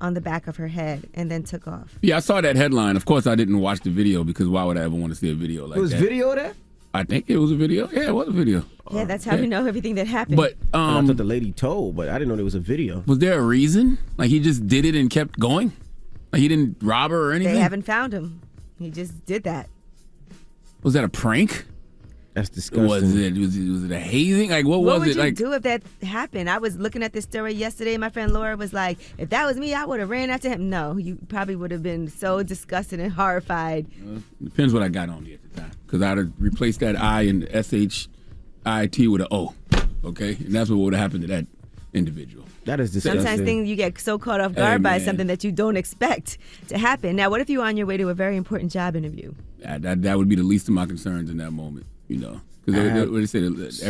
on the back of her head and then took off. Yeah, I saw that headline. Of course, I didn't watch the video because why would I ever want to see a video like that? It was video of that? I think it was a video. Yeah, it was a video. Yeah, that's how we know everything that happened. But I thought the lady told, but I didn't know there was a video. Was there a reason? Like he just did it and kept going? Like he didn't rob her or anything? They haven't found him. He just did that. Was that a prank? That's disgusting. Was it a hazing? Like what was it? What would you Like do if that happened? I was looking at this story yesterday. My friend Laura was like, if that was me, I would have ran after him. No, you probably would have been so disgusted and horrified. Depends what I got on me at the time. Because I'd have replaced that I and S-H-I-T with an O. Okay? And that's what would have happened to that individual. That is disgusting. Sometimes things you get so caught off guard by man. something that you don't expect to happen. Now, what if you're on your way to a very important job interview? That would be the least of my concerns in that moment, you know. Because what they say, there's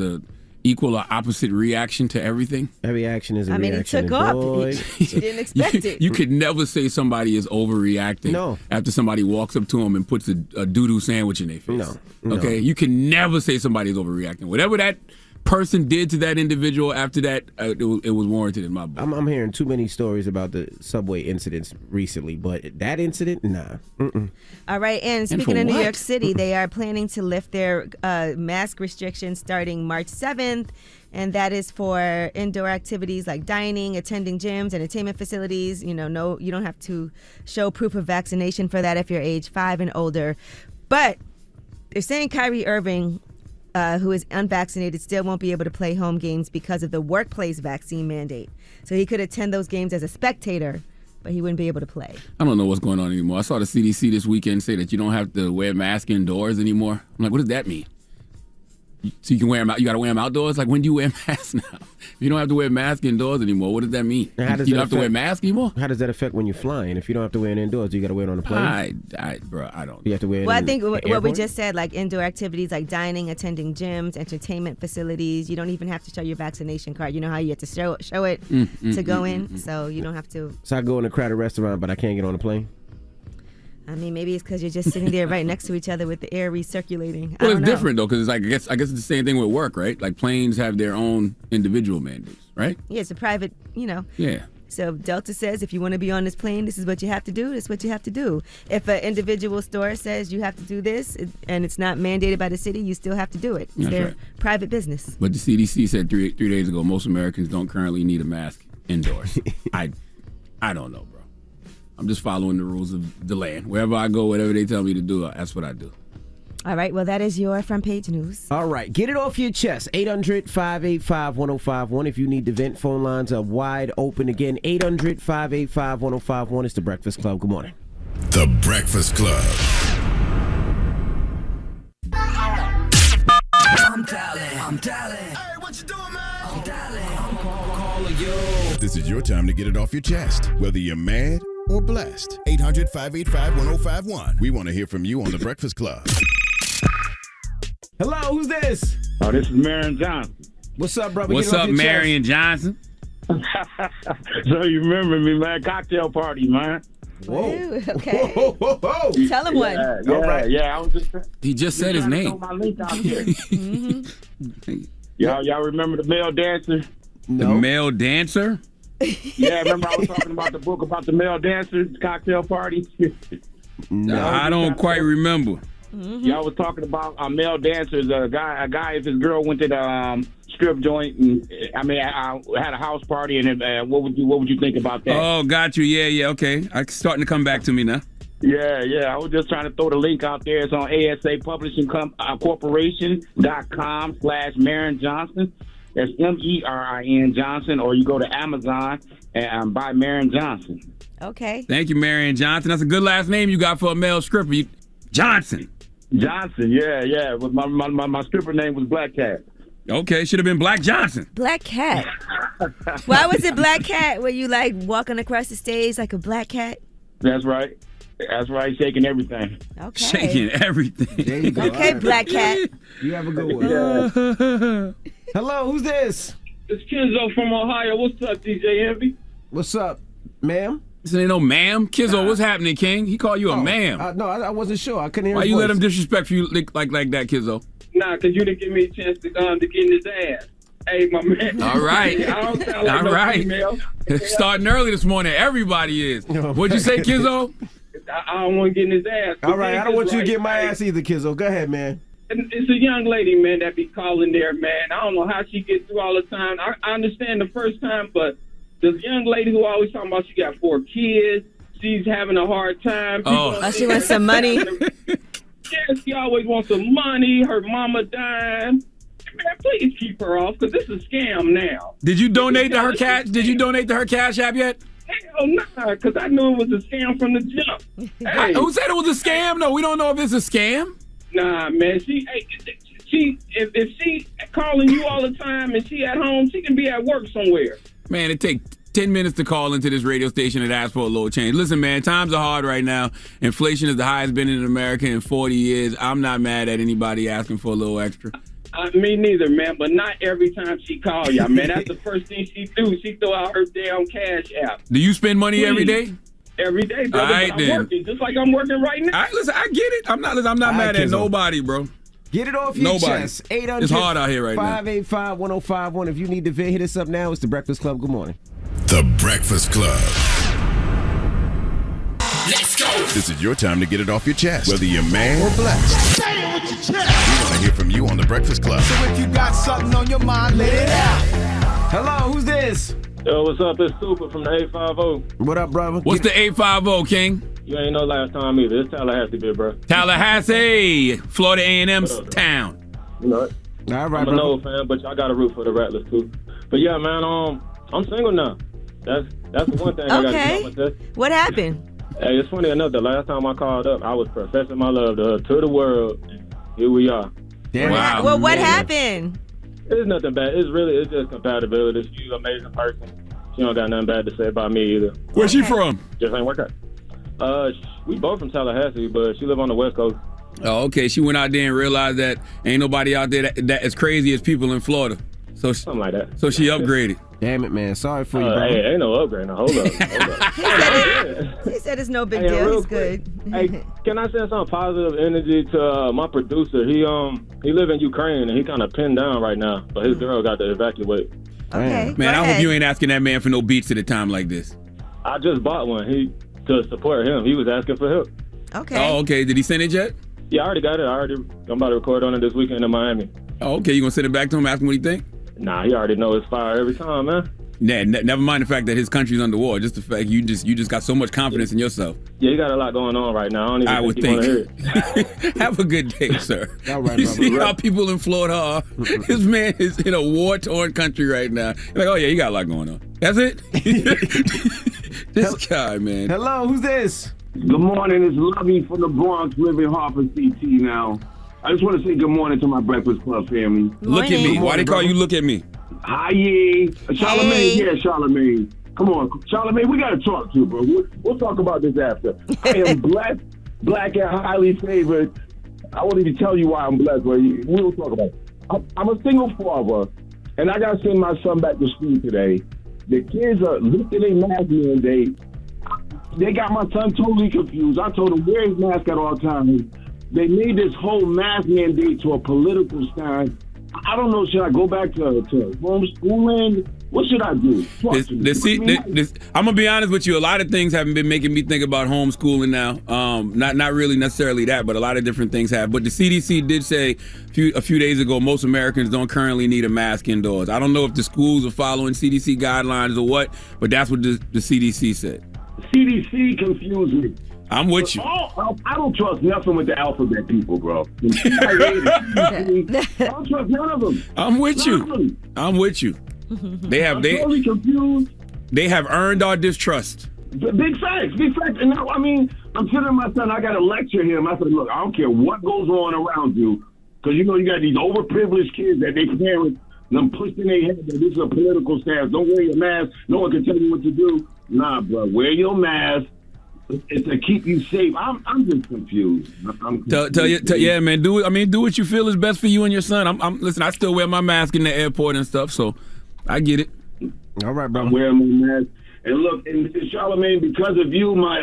a equal or opposite reaction to everything. Every action is a I mean, reaction. he took off. Boy. He didn't expect it. You could never say somebody is overreacting after somebody walks up to them and puts a doo-doo sandwich in their face. No. Okay? You can never say somebody's overreacting. Whatever that person did to that individual after that, it was warranted in my book. I'm hearing too many stories about the subway incidents recently, but that incident, nah. Mm-mm. All right, and speaking of New York City, they are planning to lift their mask restrictions starting March 7th, and that is for indoor activities like dining, attending gyms, entertainment facilities. You know, you don't have to show proof of vaccination for that if you're age 5 and older. But they're saying Kyrie Irving, who is unvaccinated, still won't be able to play home games because of the workplace vaccine mandate. So he could attend those games as a spectator, but he wouldn't be able to play. I don't know what's going on anymore. I saw the CDC this weekend say that you don't have to wear a mask indoors anymore. I'm like, what does that mean? So you can wear them out. You got to wear them outdoors. Like, when do you wear masks now? If you don't have to wear a mask indoors anymore, what does that mean? You don't have to wear a mask anymore? How does that affect when you're flying? If you don't have to wear it indoors, you got to wear it on the plane. Bro, I don't. You have to wear it. Well, I think what we just said, like indoor activities, like dining, attending gyms, entertainment facilities. You don't even have to show your vaccination card. You know how you have to show it to go in, so you don't have to. So I go in a crowded restaurant, but I can't get on the plane. I mean, maybe it's because you're just sitting there right next to each other with the air recirculating. Well, it's different though, because I guess it's the same thing with work, right? Like planes have their own individual mandates, right? Yeah, it's a private, Yeah. So Delta says if you want to be on this plane, this is what you have to do. This is what you have to do. If an individual store says you have to do this and it's not mandated by the city, you still have to do it. It's their private business. But the CDC said three days ago most Americans don't currently need a mask indoors. I don't know, bro. I'm just following the rules of the land. Wherever I go, whatever they tell me to do, that's what I do. All right, well, that is your front page news. All right, get it off your chest. 800-585-1051. If you need to vent, phone lines are wide open again. 800-585-1051. It's The Breakfast Club. Good morning. The Breakfast Club. I'm dialing. Hey, what you doing, man? I'm dialing. I'm calling you. This is your time to get it off your chest, whether you're mad or blessed. 800-585-1051. We want to hear from you on The Breakfast Club. Hello, who's this? Oh, this is Marion Johnson. What's up, brother? What's up, Marion Johnson? So you remember me, man? Cocktail party, man. Whoa. Ooh, okay. Whoa. Tell him one. Yeah. I was just. He just said his name. My link out here. Y'all remember the male dancer? No. The male dancer? Yeah, remember I was talking about the book about the male dancer cocktail party? No, I don't quite remember. Y'all was talking about male dancers. A guy, if his girl went to the strip joint, and I had a house party, and what would you think about that? Oh, got you. Yeah, okay. It's starting to come back to me now. Yeah. I was just trying to throw the link out there. It's on ASA Publishing Corporation.com/Marion Johnson. That's MERIN Johnson, or you go to Amazon and buy Marion Johnson. Okay. Thank you, Marion Johnson. That's a good last name you got for a male stripper. Johnson, yeah. But my stripper name was Black Cat. Okay, should have been Black Johnson. Black Cat. Why was it Black Cat? Were you like walking across the stage like a black cat? That's right, shaking everything. Okay. Shaking everything. There you go. Okay, Right. Black Cat. You have a good one. Yeah. Hello, who's this? It's Kizzo from Ohio. What's up, DJ Envy? What's up, ma'am? This ain't no ma'am. Kizzo, what's happening, King? He called you a ma'am. No, I wasn't sure. I couldn't hear Why his you let voice. him disrespect you like that, Kizzo? Nah, because you didn't give me a chance to get in his ass. Hey, my man. All right. I don't sound like no female. Starting early this morning. Everybody is. What'd you say, Kizzo? I don't want to get in his ass. All right, I don't want you to get my ass either, Kizzo. Go ahead, man. It's a young lady, man, that be calling there, man. I don't know how she gets through all the time. I understand the first time, but this young lady who always talking about she got 4 kids, she's having a hard time. Oh, she wants some money. Yeah, she always wants some money. Her mama dying. Man, please keep her off, because this is a scam now. Did you donate to her cash? Did you donate to her Cash App yet? Hell nah, because I knew it was a scam from the jump. Hey. Who said it was a scam? No, we don't know if it's a scam. Nah, man. If she calling you all the time and she at home, she can be at work somewhere. Man, it takes 10 minutes to call into this radio station and ask for a little change. Listen, man, times are hard right now. Inflation is the highest been in America in 40 years. I'm not mad at anybody asking for a little extra. Me neither, man, but not every time she call y'all, man. That's the first thing she do. She throw out her damn Cash App. Do you spend money every day? Every day, brother. All right, I'm working, just like I'm working right now. All right, listen, I get it. I'm not mad at nobody, bro. Get it off your chest. 800 It's hard out here right now. 585-1051. If you need to vent, hit us up now. It's The Breakfast Club. Good morning. The Breakfast Club. Let's go. This is your time to get it off your chest, whether you're mad or blessed. Say it with your chest. We want to hear from you on The Breakfast Club. So if you got something on your mind, let it out. Hello, who's this? Yo, what's up? It's Super from the 850. What up, brother? What's the 850, King? You ain't know last time either. It's Tallahassee, big bro. Tallahassee, Florida A&M's town. You know it. All right, I'm a Noah fan, but I got to root for the Rattlers too. But yeah, man, I'm single now. That's the one thing I got to get off my chest. What happened? Hey, it's funny enough. The last time I called up, I was professing my love to the world. And here we are. Damn. Wow. Well, what happened? It's nothing bad. It's just compatibility. She's an amazing person. She don't got nothing bad to say about me either. Where's she from? Just ain't work out. We both from Tallahassee, but she live on the West Coast. Oh, okay. She went out there and realized that ain't nobody out there that as crazy as people in Florida. So something like that. So she upgraded. Damn it, man. Sorry for you, bro. Hey, ain't no upgrade. Now, hold up. He said it's no big deal. He's good. Hey, can I send some positive energy to my producer? He live in Ukraine and he kind of pinned down right now, but his girl got to evacuate. Okay. Man, I hope you ain't asking that man for no beats at a time like this. I just bought one. To support him. He was asking for help. Okay. Oh, okay. Did he send it yet? Yeah, I already got it. I'm about to record on it this weekend in Miami. Oh, okay. You gonna send it back to him, ask him what he think? Nah, he already know it's fire every time, man. Nah, never mind the fact that his country's under war. Just the fact you just got so much confidence in yourself. Yeah, you got a lot going on right now. I would think. Have a good day, sir. All right, you brother. see how people in Florida are? This man is in a war-torn country right now. You're like, oh yeah, you got a lot going on. That's it? This guy, man. Hello, who's this? Good morning. It's Lovey from the Bronx, living Harper CT now. I just want to say good morning to my Breakfast Club family. Look at me. Why they call you Look at Me? Hi, Charlamagne. Yeah, Charlamagne. Come on, Charlamagne, we got to talk to you, bro. We'll talk about this after. I am blessed, black, and highly favored. I won't even tell you why I'm blessed, but we'll talk about it. I'm a single father, and I got to send my son back to school today. The kids are lifting their mask mandate. They got my son totally confused. I told him, wear his mask at all times. They made this whole mask mandate to a political stand. I don't know, should I go back to homeschooling? What should I do? I'm going to be honest with you. A lot of things haven't been making me think about homeschooling now. Not really necessarily that, but a lot of different things have. But the CDC did say a few days ago, most Americans don't currently need a mask indoors. I don't know if the schools are following CDC guidelines or what, but that's what the CDC said. CDC confused me. I'm with you. I don't trust nothing with the alphabet people, bro. I don't trust none of them. I'm with you. Totally confused. They have earned our distrust. Big facts. And now, I mean, I'm sitting with my son. I got to lecture him. I said, look, I don't care what goes on around you, because you got these overprivileged kids that they parents them pushing their head that this is a political stance. Don't wear your mask. No one can tell you what to do. Nah, bro, wear your mask. It's to keep you safe. I'm just confused. Yeah, man. Do what you feel is best for you and your son. Listen. I still wear my mask in the airport and stuff, so I get it. All right, bro. I'm wearing my mask. And look, and Charlamagne, because of you, my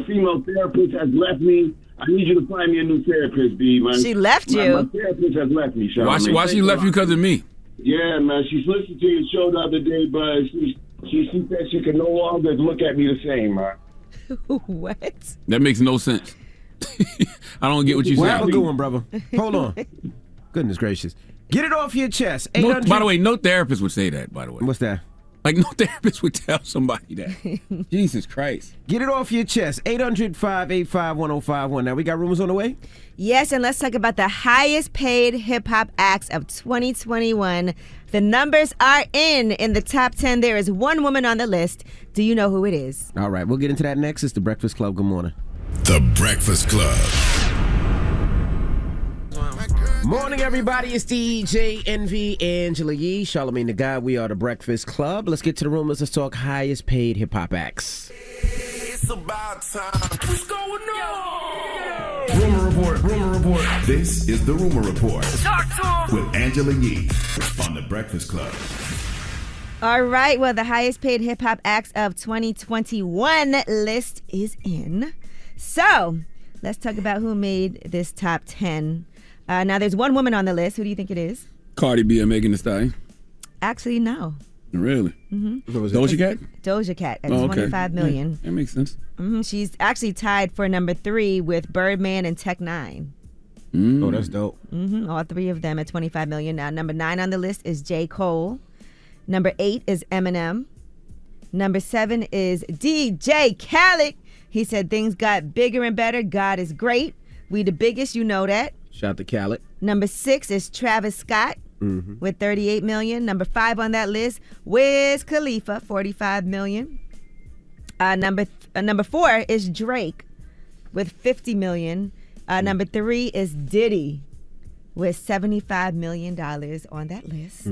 female therapist has left me. I need you to find me a new therapist, B. She left you. My therapist has left me, Charlamagne. Why she left you because of me? Yeah, man. She's listened to your show the other day, but she said she can no longer look at me the same, man. What? That makes no sense. I don't get what you Well, said. have a good one, brother. Hold on. Goodness gracious. Get it off your chest. No, by the way, no therapist would say that, by the way. What's that? Like, no therapist would tell somebody that. Jesus Christ. Get it off your chest. 800-585-1051. Now, we got rumors on the way? Yes, and let's talk about the highest paid hip-hop acts of 2021. The numbers are in the top 10. There is one woman on the list. Do you know who it is? All right, we'll get into that next. It's The Breakfast Club. Good morning. The Breakfast Club. Morning, everybody. It's DJ Envy, Angela Yee, Charlamagne the God. We are The Breakfast Club. Let's get to the rumors. Let's talk highest paid hip-hop acts. It's about time. What's going on? Rumor report. This is the Rumor Report. Talk to him. With Angela Yee on The Breakfast Club. All right, well, the highest paid hip-hop acts of 2021 list is in. So, let's talk about who made this top 10. Now, there's one woman on the list. Who do you think it is? Cardi B and Megan Thee Stallion. Actually, no. Really? Mm-hmm. Doja Cat? Doja Cat at okay. 25 million. Yeah, that makes sense. Mm-hmm. She's actually tied for number 3 with Birdman and Tech 9. Oh, that's dope. Mm-hmm. All three of them at 25 million. Now, number 9 on the list is J. Cole. Number 8 is Eminem. Number 7 is DJ Khaled. He said things got bigger and better. God is great. We the biggest, you know that. Shout out to Khaled. Number 6 is Travis Scott with 38 million. Number 5 on that list, Wiz Khalifa, 45 million. Number 4 is Drake with 50 million. Number 3 is Diddy with $75 million on that list.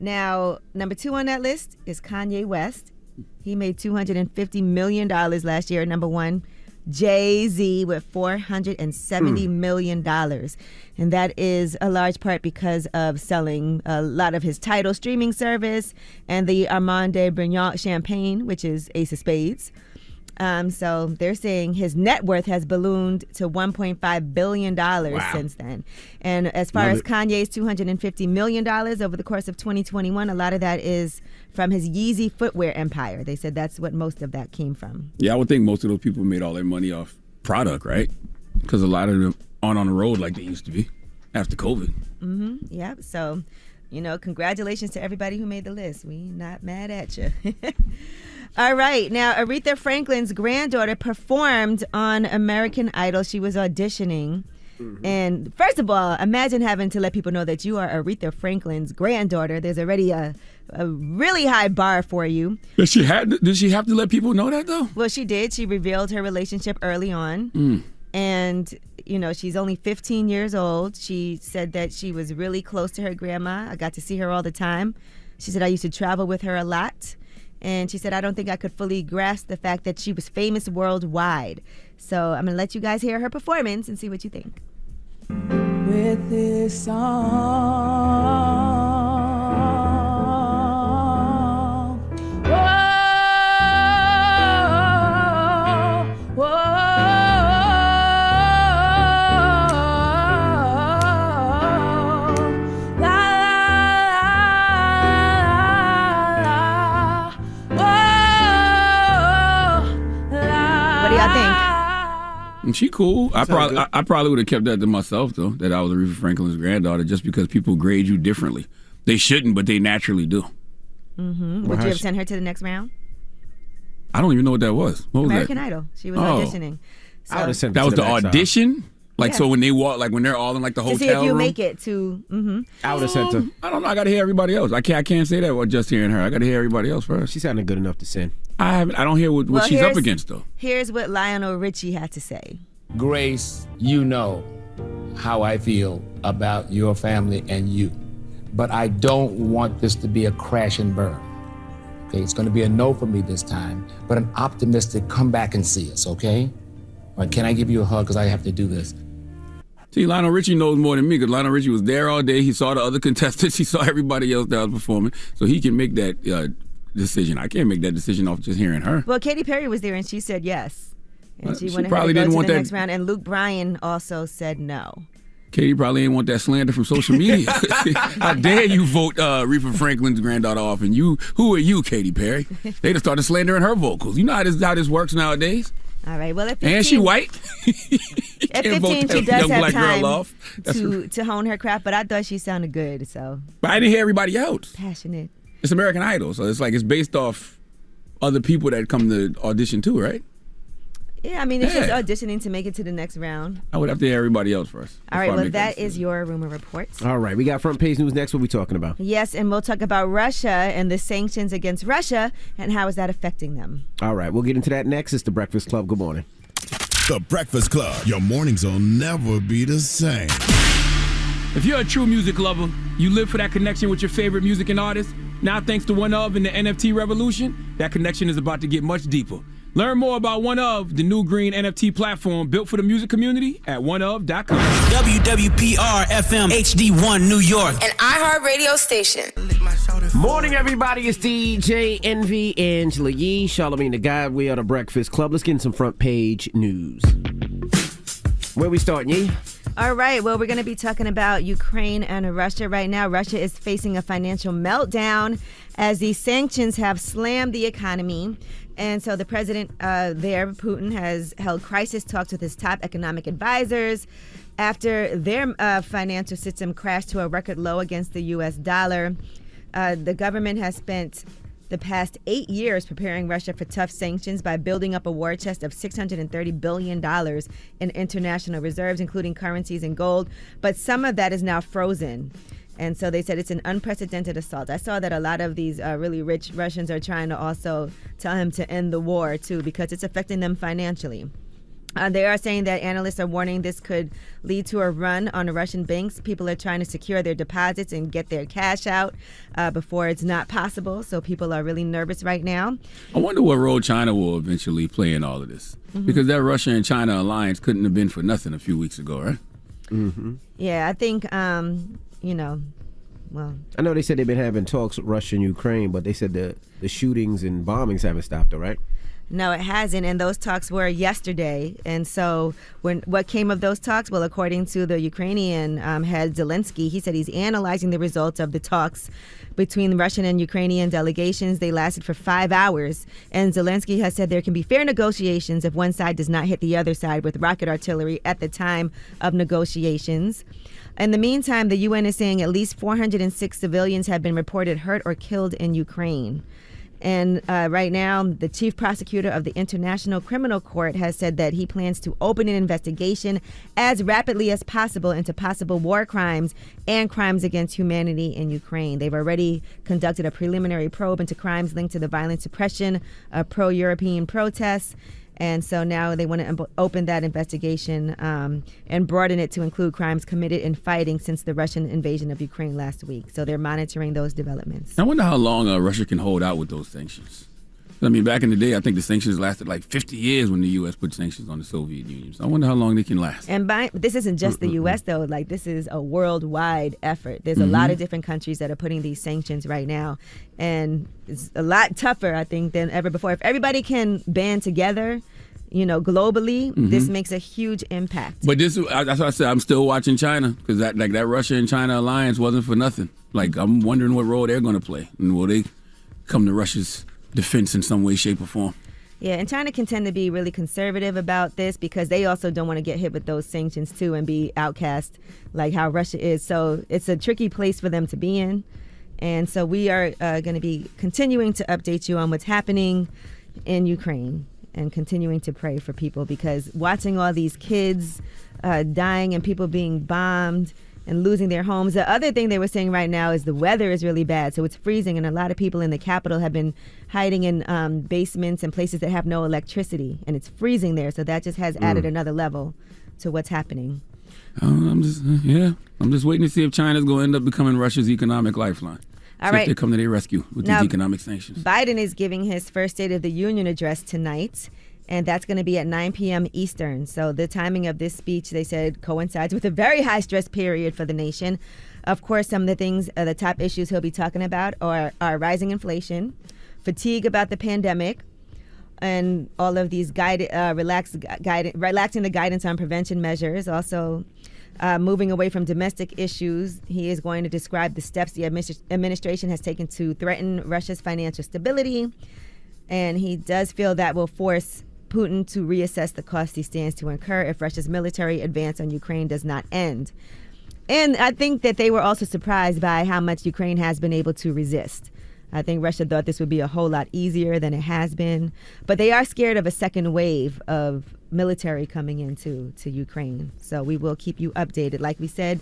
Now, number 2 on that list is Kanye West. He made $250 million last year. Number 1, Jay-Z with $470 million. And that is a large part because of selling a lot of his Tidal streaming service and the Armand de Brignac champagne, which is Ace of Spades. So they're saying his net worth has ballooned to $1.5 billion since then. And as far as Kanye's $250 million over the course of 2021, a lot of that is from his Yeezy footwear empire. They said that's what most of that came from. Yeah, I would think most of those people made all their money off product, right? Because a lot of them aren't on the road like they used to be after COVID. Yeah, so, congratulations to everybody who made the list. We not mad at you. All right. Now, Aretha Franklin's granddaughter performed on American Idol. She was auditioning. And first of all, imagine having to let people know that you are Aretha Franklin's granddaughter. There's already a really high bar for you. Did she have to let people know that, though? Well, she did. She revealed her relationship early on. And, she's only 15 years old. She said that she was really close to her grandma. I got to see her all the time. She said, I used to travel with her a lot. And she said, I don't think I could fully grasp the fact that she was famous worldwide. So I'm going to let you guys hear her performance and see what you think. With this song, whoa, whoa, She cool. I probably would have kept that to myself, though, that I was Aretha Franklin's granddaughter, just because people grade you differently. They shouldn't, but they naturally do. Would you have sent her to the next round? I don't even know what that was. What was American that? Idol. She was auditioning. So, I would have sent her that to was the next audition? round. Like, so when they walk, like when they're all in like the hotel to see if you room? make it to. I would have sent her. I don't know. I got to hear everybody else. I can't say that with just hearing her. I got to hear everybody else first. She sounded good enough to send. I don't hear what she's up against, though. Here's what Lionel Richie had to say. Grace, you know how I feel about your family and you. But I don't want this to be a crash and burn. Okay, it's going to be a no for me this time, but an optimistic come back and see us, okay? Or can I give you a hug because I have to do this? See, Lionel Richie knows more than me because Lionel Richie was there all day. He saw the other contestants. He saw everybody else that was performing. So he can make that decision. I can't make that decision off just hearing her. Well, Katy Perry was there and she said yes. And she went probably ahead didn't to want the that. next round. And Luke Bryan also said no. Katie probably ain't want that slander from social media. How dare you vote Aretha Franklin's granddaughter off? And who are you, Katy Perry? They just started slandering her vocals. You know how this works nowadays. All right. Well, at 15, and she white. At 15, she does have time to hone her craft. But I thought she sounded good. So. But I didn't hear everybody else. Passionate. It's American Idol, so it's based off other people that come to audition too, right? Yeah, I mean, it's just auditioning to make it to the next round. I would have to hear everybody else first. All right, well, that is your rumor report. All right, we got front page news next. What are we talking about? Yes, and we'll talk about Russia and the sanctions against Russia and how is that affecting them. All right, we'll get into that next. It's The Breakfast Club. Good morning. The Breakfast Club. Your mornings will never be the same. If you're a true music lover, you live for that connection with your favorite music and artists. Now, thanks to OneOf and the NFT revolution, that connection is about to get much deeper. Learn more about OneOf, the new Greene NFT platform built for the music community at oneof.com. WWPR FM HD1 New York. An iHeart radio station. Morning, everybody. It's DJ Envy, Angela Yee, Charlamagne the God. We are The Breakfast Club. Let's get in some front page news. Where we starting, Yee? All right, well, we're going to be talking about Ukraine and Russia right now. Russia is facing a financial meltdown as these sanctions have slammed the economy. And so the president there, Putin, has held crisis talks with his top economic advisors after their financial system crashed to a record low against the U.S. dollar. The government has spent the past 8 years preparing Russia for tough sanctions by building up a war chest of $630 billion in international reserves, including currencies and gold. But some of that is now frozen. And so they said it's an unprecedented assault. I saw that a lot of these really rich Russians are trying to also tell him to end the war, too, because it's affecting them financially. They are saying that analysts are warning this could lead to a run on the Russian banks. People are trying to secure their deposits and get their cash out before it's not possible. So people are really nervous right now. I wonder what role China will eventually play in all of this. Mm-hmm. Because that Russia and China alliance couldn't have been for nothing a few weeks ago, right? Mm-hmm. Yeah, I think, well, I know they said they've been having talks with Russia and Ukraine, but they said the shootings and bombings haven't stopped, though, right? No, it hasn't, and those talks were yesterday. And so what came of those talks? Well, according to the Ukrainian head Zelensky, he said he's analyzing the results of the talks between Russian and Ukrainian delegations. They lasted for 5 hours, and Zelensky has said there can be fair negotiations if one side does not hit the other side with rocket artillery at the time of negotiations. In the meantime, the UN is saying at least 406 civilians have been reported hurt or killed in Ukraine. And right now, the chief prosecutor of the International Criminal Court has said that he plans to open an investigation as rapidly as possible into possible war crimes and crimes against humanity in Ukraine. They've already conducted a preliminary probe into crimes linked to the violent suppression of pro-European protests. And so now they want to open that investigation and broaden it to include crimes committed in fighting since the Russian invasion of Ukraine last week. So they're monitoring those developments. I wonder how long Russia can hold out with those sanctions. I mean, back in the day, I think the sanctions lasted like 50 years when the U.S. put sanctions on the Soviet Union. So I wonder how long they can last. And this isn't just the U.S., though. Like, this is a worldwide effort. There's a lot of different countries that are putting these sanctions right now. And it's a lot tougher, I think, than ever before. If everybody can band together, globally, this makes a huge impact. But that's what I said. I'm still watching China because that Russia and China alliance wasn't for nothing. Like, I'm wondering what role they're going to play. And will they come to Russia's defense in some way, shape, or form? Yeah, and China can tend to be really conservative about this because they also don't want to get hit with those sanctions, too, and be outcast like how Russia is. So it's a tricky place for them to be in. And so we are going to be continuing to update you on what's happening in Ukraine and continuing to pray for people because watching all these kids dying and people being bombed and losing their homes. The other thing they were saying right now is the weather is really bad. So it's freezing, and a lot of people in the capital have been hiding in basements and places that have no electricity, and it's freezing there. So that just has added another level to what's happening. I'm just waiting to see if China's going to end up becoming Russia's economic lifeline. All right. If they come to their rescue with these economic sanctions. Biden is giving his first State of the Union address tonight, and that's going to be at 9 p.m. Eastern. So the timing of this speech, they said, coincides with a very high stress period for the nation. Of course, some of the things, the top issues he'll be talking about are rising inflation, fatigue about the pandemic, and all of these relaxing the guidance on prevention measures. Also, Moving away from domestic issues, he is going to describe the steps the administration has taken to threaten Russia's financial stability. And he does feel that will force Putin to reassess the cost he stands to incur if Russia's military advance on Ukraine does not end. And I think that they were also surprised by how much Ukraine has been able to resist. I think Russia thought this would be a whole lot easier than it has been. But they are scared of a second wave of military coming into Ukraine. So we will keep you updated. Like we said,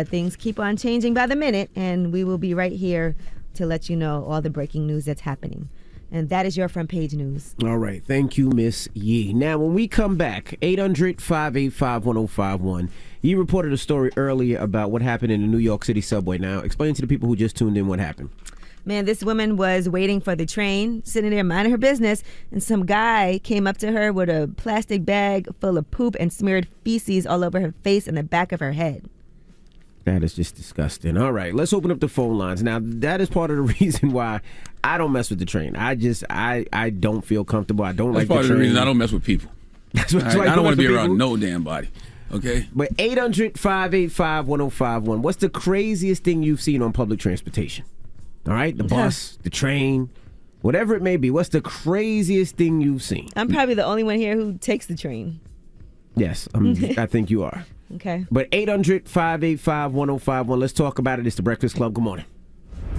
things keep on changing by the minute, and we will be right here to let you know all the breaking news that's happening. And that is your front page news. All right. Thank you, Miss Yee. Now, when we come back, 800-585-1051. You reported a story earlier about what happened in the New York City subway. Now, explain to the people who just tuned in what happened. Man, this woman was waiting for the train, sitting there minding her business, and some guy came up to her with a plastic bag full of poop and smeared feces all over her face and the back of her head. That is just disgusting. All right, let's open up the phone lines. Now, that is part of the reason why I don't mess with the train. I don't feel comfortable. I don't like the train. That's part of the reason I don't mess with people. That's what I don't want to be around no damn body. Okay? But 800-585-1051. What's the craziest thing you've seen on public transportation? All right, the bus, the train, whatever it may be. What's the craziest thing you've seen? I'm probably the only one here who takes the train. Yes, I think you are. Okay. But 800-585-1051. Let's talk about it. It's The Breakfast Club. Good morning.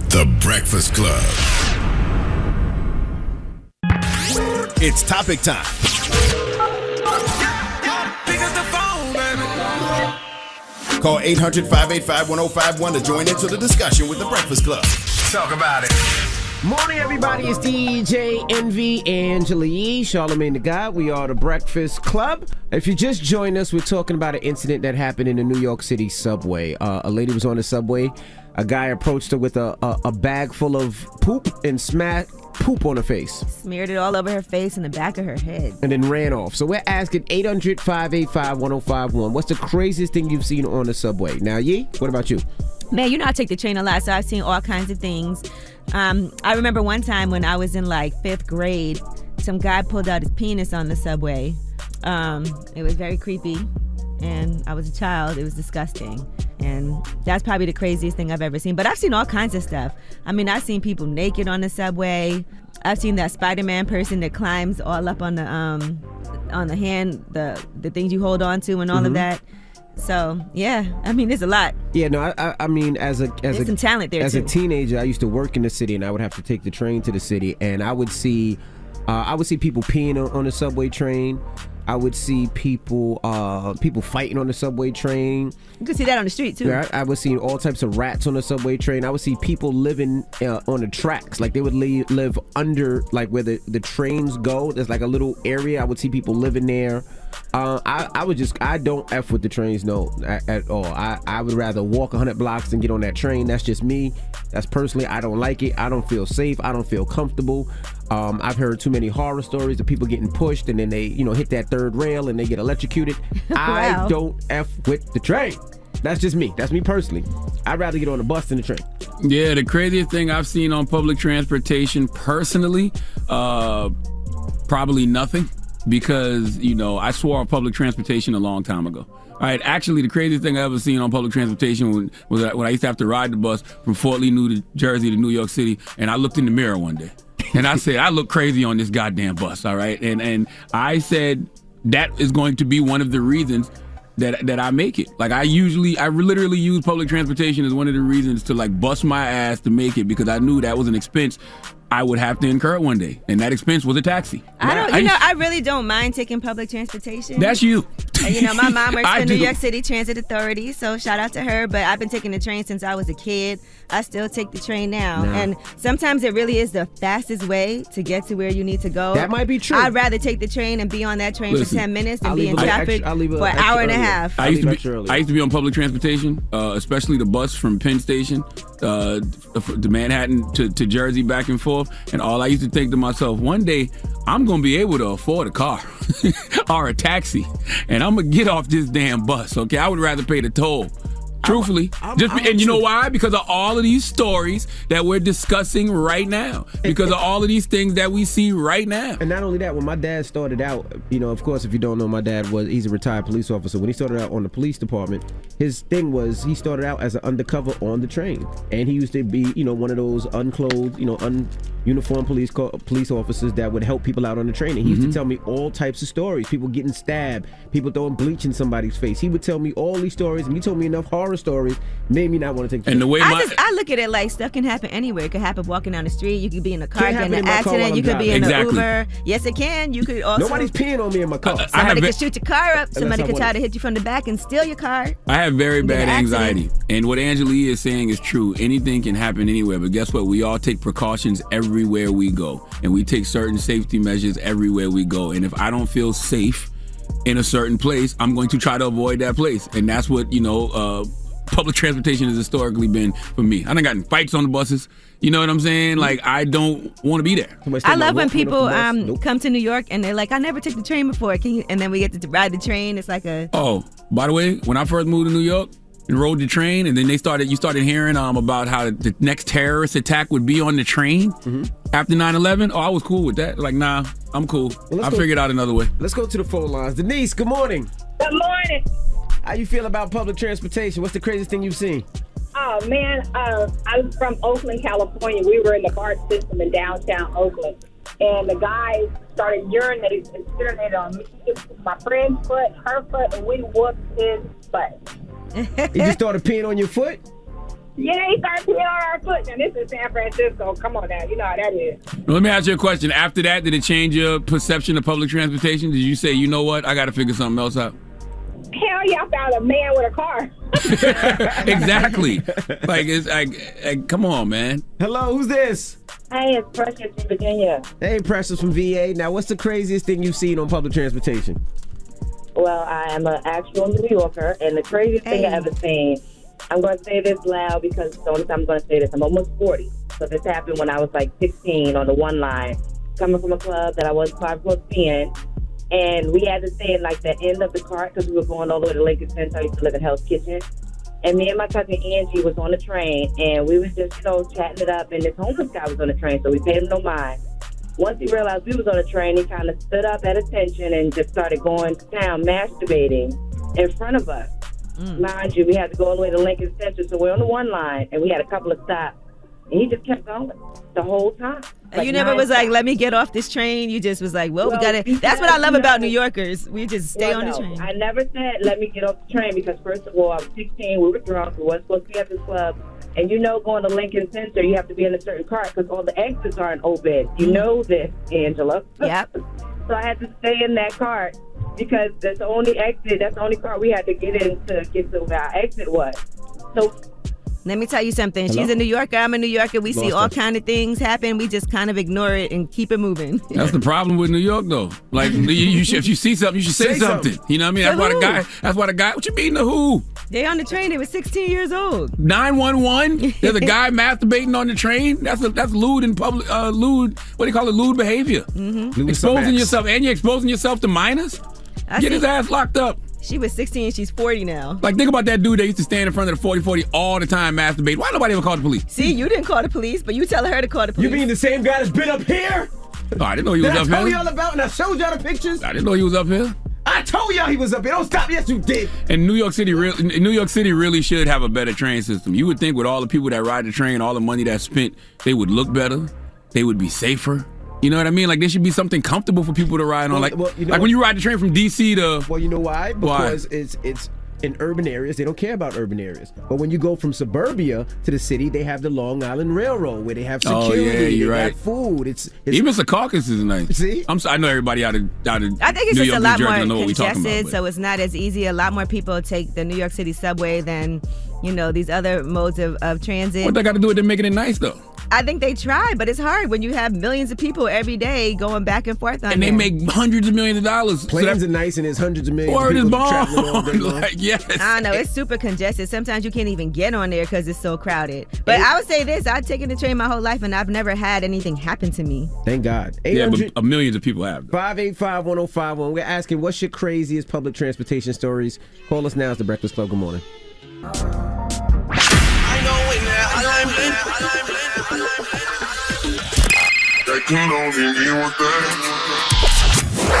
The Breakfast Club. It's topic time. Pick up the phone, baby. Call 800-585-1051 to join into the discussion with The Breakfast Club. Talk about it. Morning, everybody. It's DJ Envy, Angela Yee, Charlamagne the God. We are The Breakfast Club. If you just joined us, we're talking about an incident that happened in the New York City subway. A lady was on the subway. A guy approached her with a bag full of poop and smacked poop on her face. Smeared it all over her face and the back of her head. And then ran off. So we're asking 800-585-1051. What's the craziest thing you've seen on the subway? Now, Yee, what about you? Man, you know I take the train a lot, so I've seen all kinds of things. I remember one time when I was in like 5th grade, some guy pulled out his penis on the subway. It was very creepy, and I was a child. It was disgusting, and that's probably the craziest thing I've ever seen. But I've seen all kinds of stuff. I mean, I've seen people naked on the subway. I've seen that Spider-Man person that climbs all up on the hand, the things you hold on to and all of that. So yeah, I mean, there's a lot. Yeah, no, I mean, there's some talent there as too. a teenager, I used to work in the city, and I would have to take the train to the city, and I would see people peeing on the subway train. I would see people fighting on the subway train. You could see that on the street too. Yeah, I would see all types of rats on the subway train. I would see people living on the tracks, like they would live under, like where the trains go. There's like a little area. I would see people living there. I don't F with the trains, no, at all. I would rather walk 100 blocks than get on that train. That's just me. That's personally, I don't like it. I don't feel safe. I don't feel comfortable. I've heard too many horror stories of people getting pushed and then they, hit that third rail and they get electrocuted. Wow. I don't F with the train. That's just me. That's me personally. I'd rather get on the bus than the train. Yeah, the craziest thing I've seen on public transportation personally, probably nothing. Because, I swore off public transportation a long time ago. All right, actually, the craziest thing I ever seen on public transportation was when I used to have to ride the bus from Fort Lee, New Jersey to New York City, and I looked in the mirror one day. And I said, I look crazy on this goddamn bus, all right? And I said that is going to be one of the reasons that I make it. Like, I literally use public transportation as one of the reasons to, like, bust my ass to make it, because I knew that was an expense I would have to incur one day, and that expense was a taxi. I really don't mind taking public transportation. That's you. My mom works for New York City Transit Authority, so shout out to her. But I've been taking the train since I was a kid. I still take the train now. And sometimes it really is the fastest way to get to where you need to go. That might be true. I'd rather take the train and be on that train for 10 minutes than be in traffic for an hour and a half. I used to be on public transportation, especially the bus from Penn Station to Manhattan to Jersey back and forth. And all I used to think to myself, one day I'm going to be able to afford a car or a taxi, and I'm going to get off this damn bus, okay? I would rather pay the toll Truthfully. And you know why? Because of all of these stories that we're discussing right now. Because of all of these things that we see right now. And not only that, when my dad started out, of course, if you don't know, my dad he's a retired police officer. When he started out on the police department, his thing was he started out as an undercover on the train. And he used to be, one of those unclothed, uniformed police officers that would help people out on the train. And he used to tell me all types of stories. People getting stabbed, people throwing bleach in somebody's face. He would tell me all these stories, and he told me enough horror stories made me not want to take the And the way I look at it like stuff can happen anywhere. It could happen walking down the street. You could be in a car, get in an accident. You could be in an Uber. Yes, it can. You could also. Nobody's peeing on me in my car. Somebody could shoot your car up. Somebody could try to hit you from the back and steal your car. I have very bad anxiety. And what Angela is saying is true. Anything can happen anywhere. But guess what? We all take precautions everywhere we go. And we take certain safety measures everywhere we go. And if I don't feel safe in a certain place, I'm going to try to avoid that place. And that's what, public transportation has historically been for me. I done gotten fights on the buses. You know what I'm saying? Like, I don't want to be there. I love when people come to New York and they're like, I never took the train before. And then we get to ride the train. It's like a... Oh, by the way, when I first moved to New York and rode the train, and then you started hearing about how the next terrorist attack would be on the train after 9/11. Oh, I was cool with that. Like, nah, I'm cool. I figured out another way. Let's go to the phone lines. Denise, good morning. Good morning. How you feel about public transportation? What's the craziest thing you've seen? Oh, man, I'm from Oakland, California. We were in the BART system in downtown Oakland. And the guy started urinating on me, my friend's foot, her foot, and we whooped his butt. He just started peeing on your foot? Yeah, he started peeing on our foot. Now, this is San Francisco. Come on now. You know how that is. Let me ask you a question. After that, did it change your perception of public transportation? Did you say, you know what, I got to figure something else out? Hell yeah, I found a man with a car. Exactly. It's like, come on, man. Hello, who's this? Hey, it's Precious from Virginia. Hey, Precious from VA. Now, what's the craziest thing you've seen on public transportation? Well, I am an actual New Yorker, and the craziest thing I ever seen, I'm going to say this loud because it's the only time I'm going to say this. I'm almost 40. So this happened when I was like 16 on the one line, coming from a club that I wasn't supposed to be in. And we had to stay in like the end of the cart because we were going all the way to Lincoln Center. I used to live in Hell's Kitchen. And me and my cousin Angie was on the train, and we was just, chatting it up. And this homeless guy was on the train, so we paid him no mind. Once he realized we was on the train, he kind of stood up at attention and just started going to town, masturbating in front of us. Mind you, we had to go all the way to Lincoln Center, so we're on the one line, and we had a couple of stops. And he just kept going the whole time. You never was like, let me get off this train. You just was like, well, we got to. That's what I love about New Yorkers. We just stay on the train. I never said, let me get off the train because, first of all, I was 16. We were drunk. We weren't supposed to be at this club. And going to Lincoln Center, you have to be in a certain cart because all the exits aren't open. You know this, Angela. Yep. So I had to stay in that cart because that's the only exit. That's the only cart we had to get in to get to where our exit was. So. Let me tell you something. Hello? She's a New Yorker. I'm a New Yorker. We see all kind of things happen. We just kind of ignore it and keep it moving. That's the problem with New York, though. Like, if you see something, you should say something. You know what I mean? That's why the guy. What you mean the who? They on the train. They were 16 years old. 911. There's a guy masturbating on the train. That's lewd in public. Lewd. What do you call it? Lewd behavior. Mm-hmm. Exposing yourself, and you're exposing yourself to minors. Get his ass locked up. She was 16, she's 40 now. Like, think about that dude that used to stand in front of the 40-40 all the time masturbating. Why nobody ever called the police? See, you didn't call the police, but you tell her to call the police. You mean the same guy that's been up here? Oh, I didn't know he was up here. I told y'all about and I showed y'all the pictures. I didn't know he was up here. I told y'all he was up here. Don't stop. Yes, you did. And New York City really should have a better train system. You would think with all the people that ride the train, all the money that's spent, they would look better. They would be safer. You know what I mean? Like, there should be something comfortable for people to ride on. Like when you ride the train from D.C. to... Well, you know why? Because it's in urban areas. They don't care about urban areas. But when you go from suburbia to the city, they have the Long Island Railroad where they have security. Oh, yeah, you're right. Have food. It's even Secaucus is nice. See? I know everybody out of I think it's New just York, a lot New Jersey, more congested, about, so it's not as easy. A lot more people take the New York City subway than, these other modes of transit. What they got to do with them making it nice, though? I think they try, but it's hard when you have millions of people every day going back and forth on and they make hundreds of millions of dollars. Planes are nice and there's hundreds of millions of people traveling all day long. Yes. I don't know. It's super congested. Sometimes you can't even get on there because it's so crowded. But I would say this. I've taken the train my whole life and I've never had anything happen to me. Thank God. Yeah, but millions of people have. 585-1051. We're asking, what's your craziest public transportation stories? Call us now. It's The Breakfast Club. Good morning. that can only mean one thing.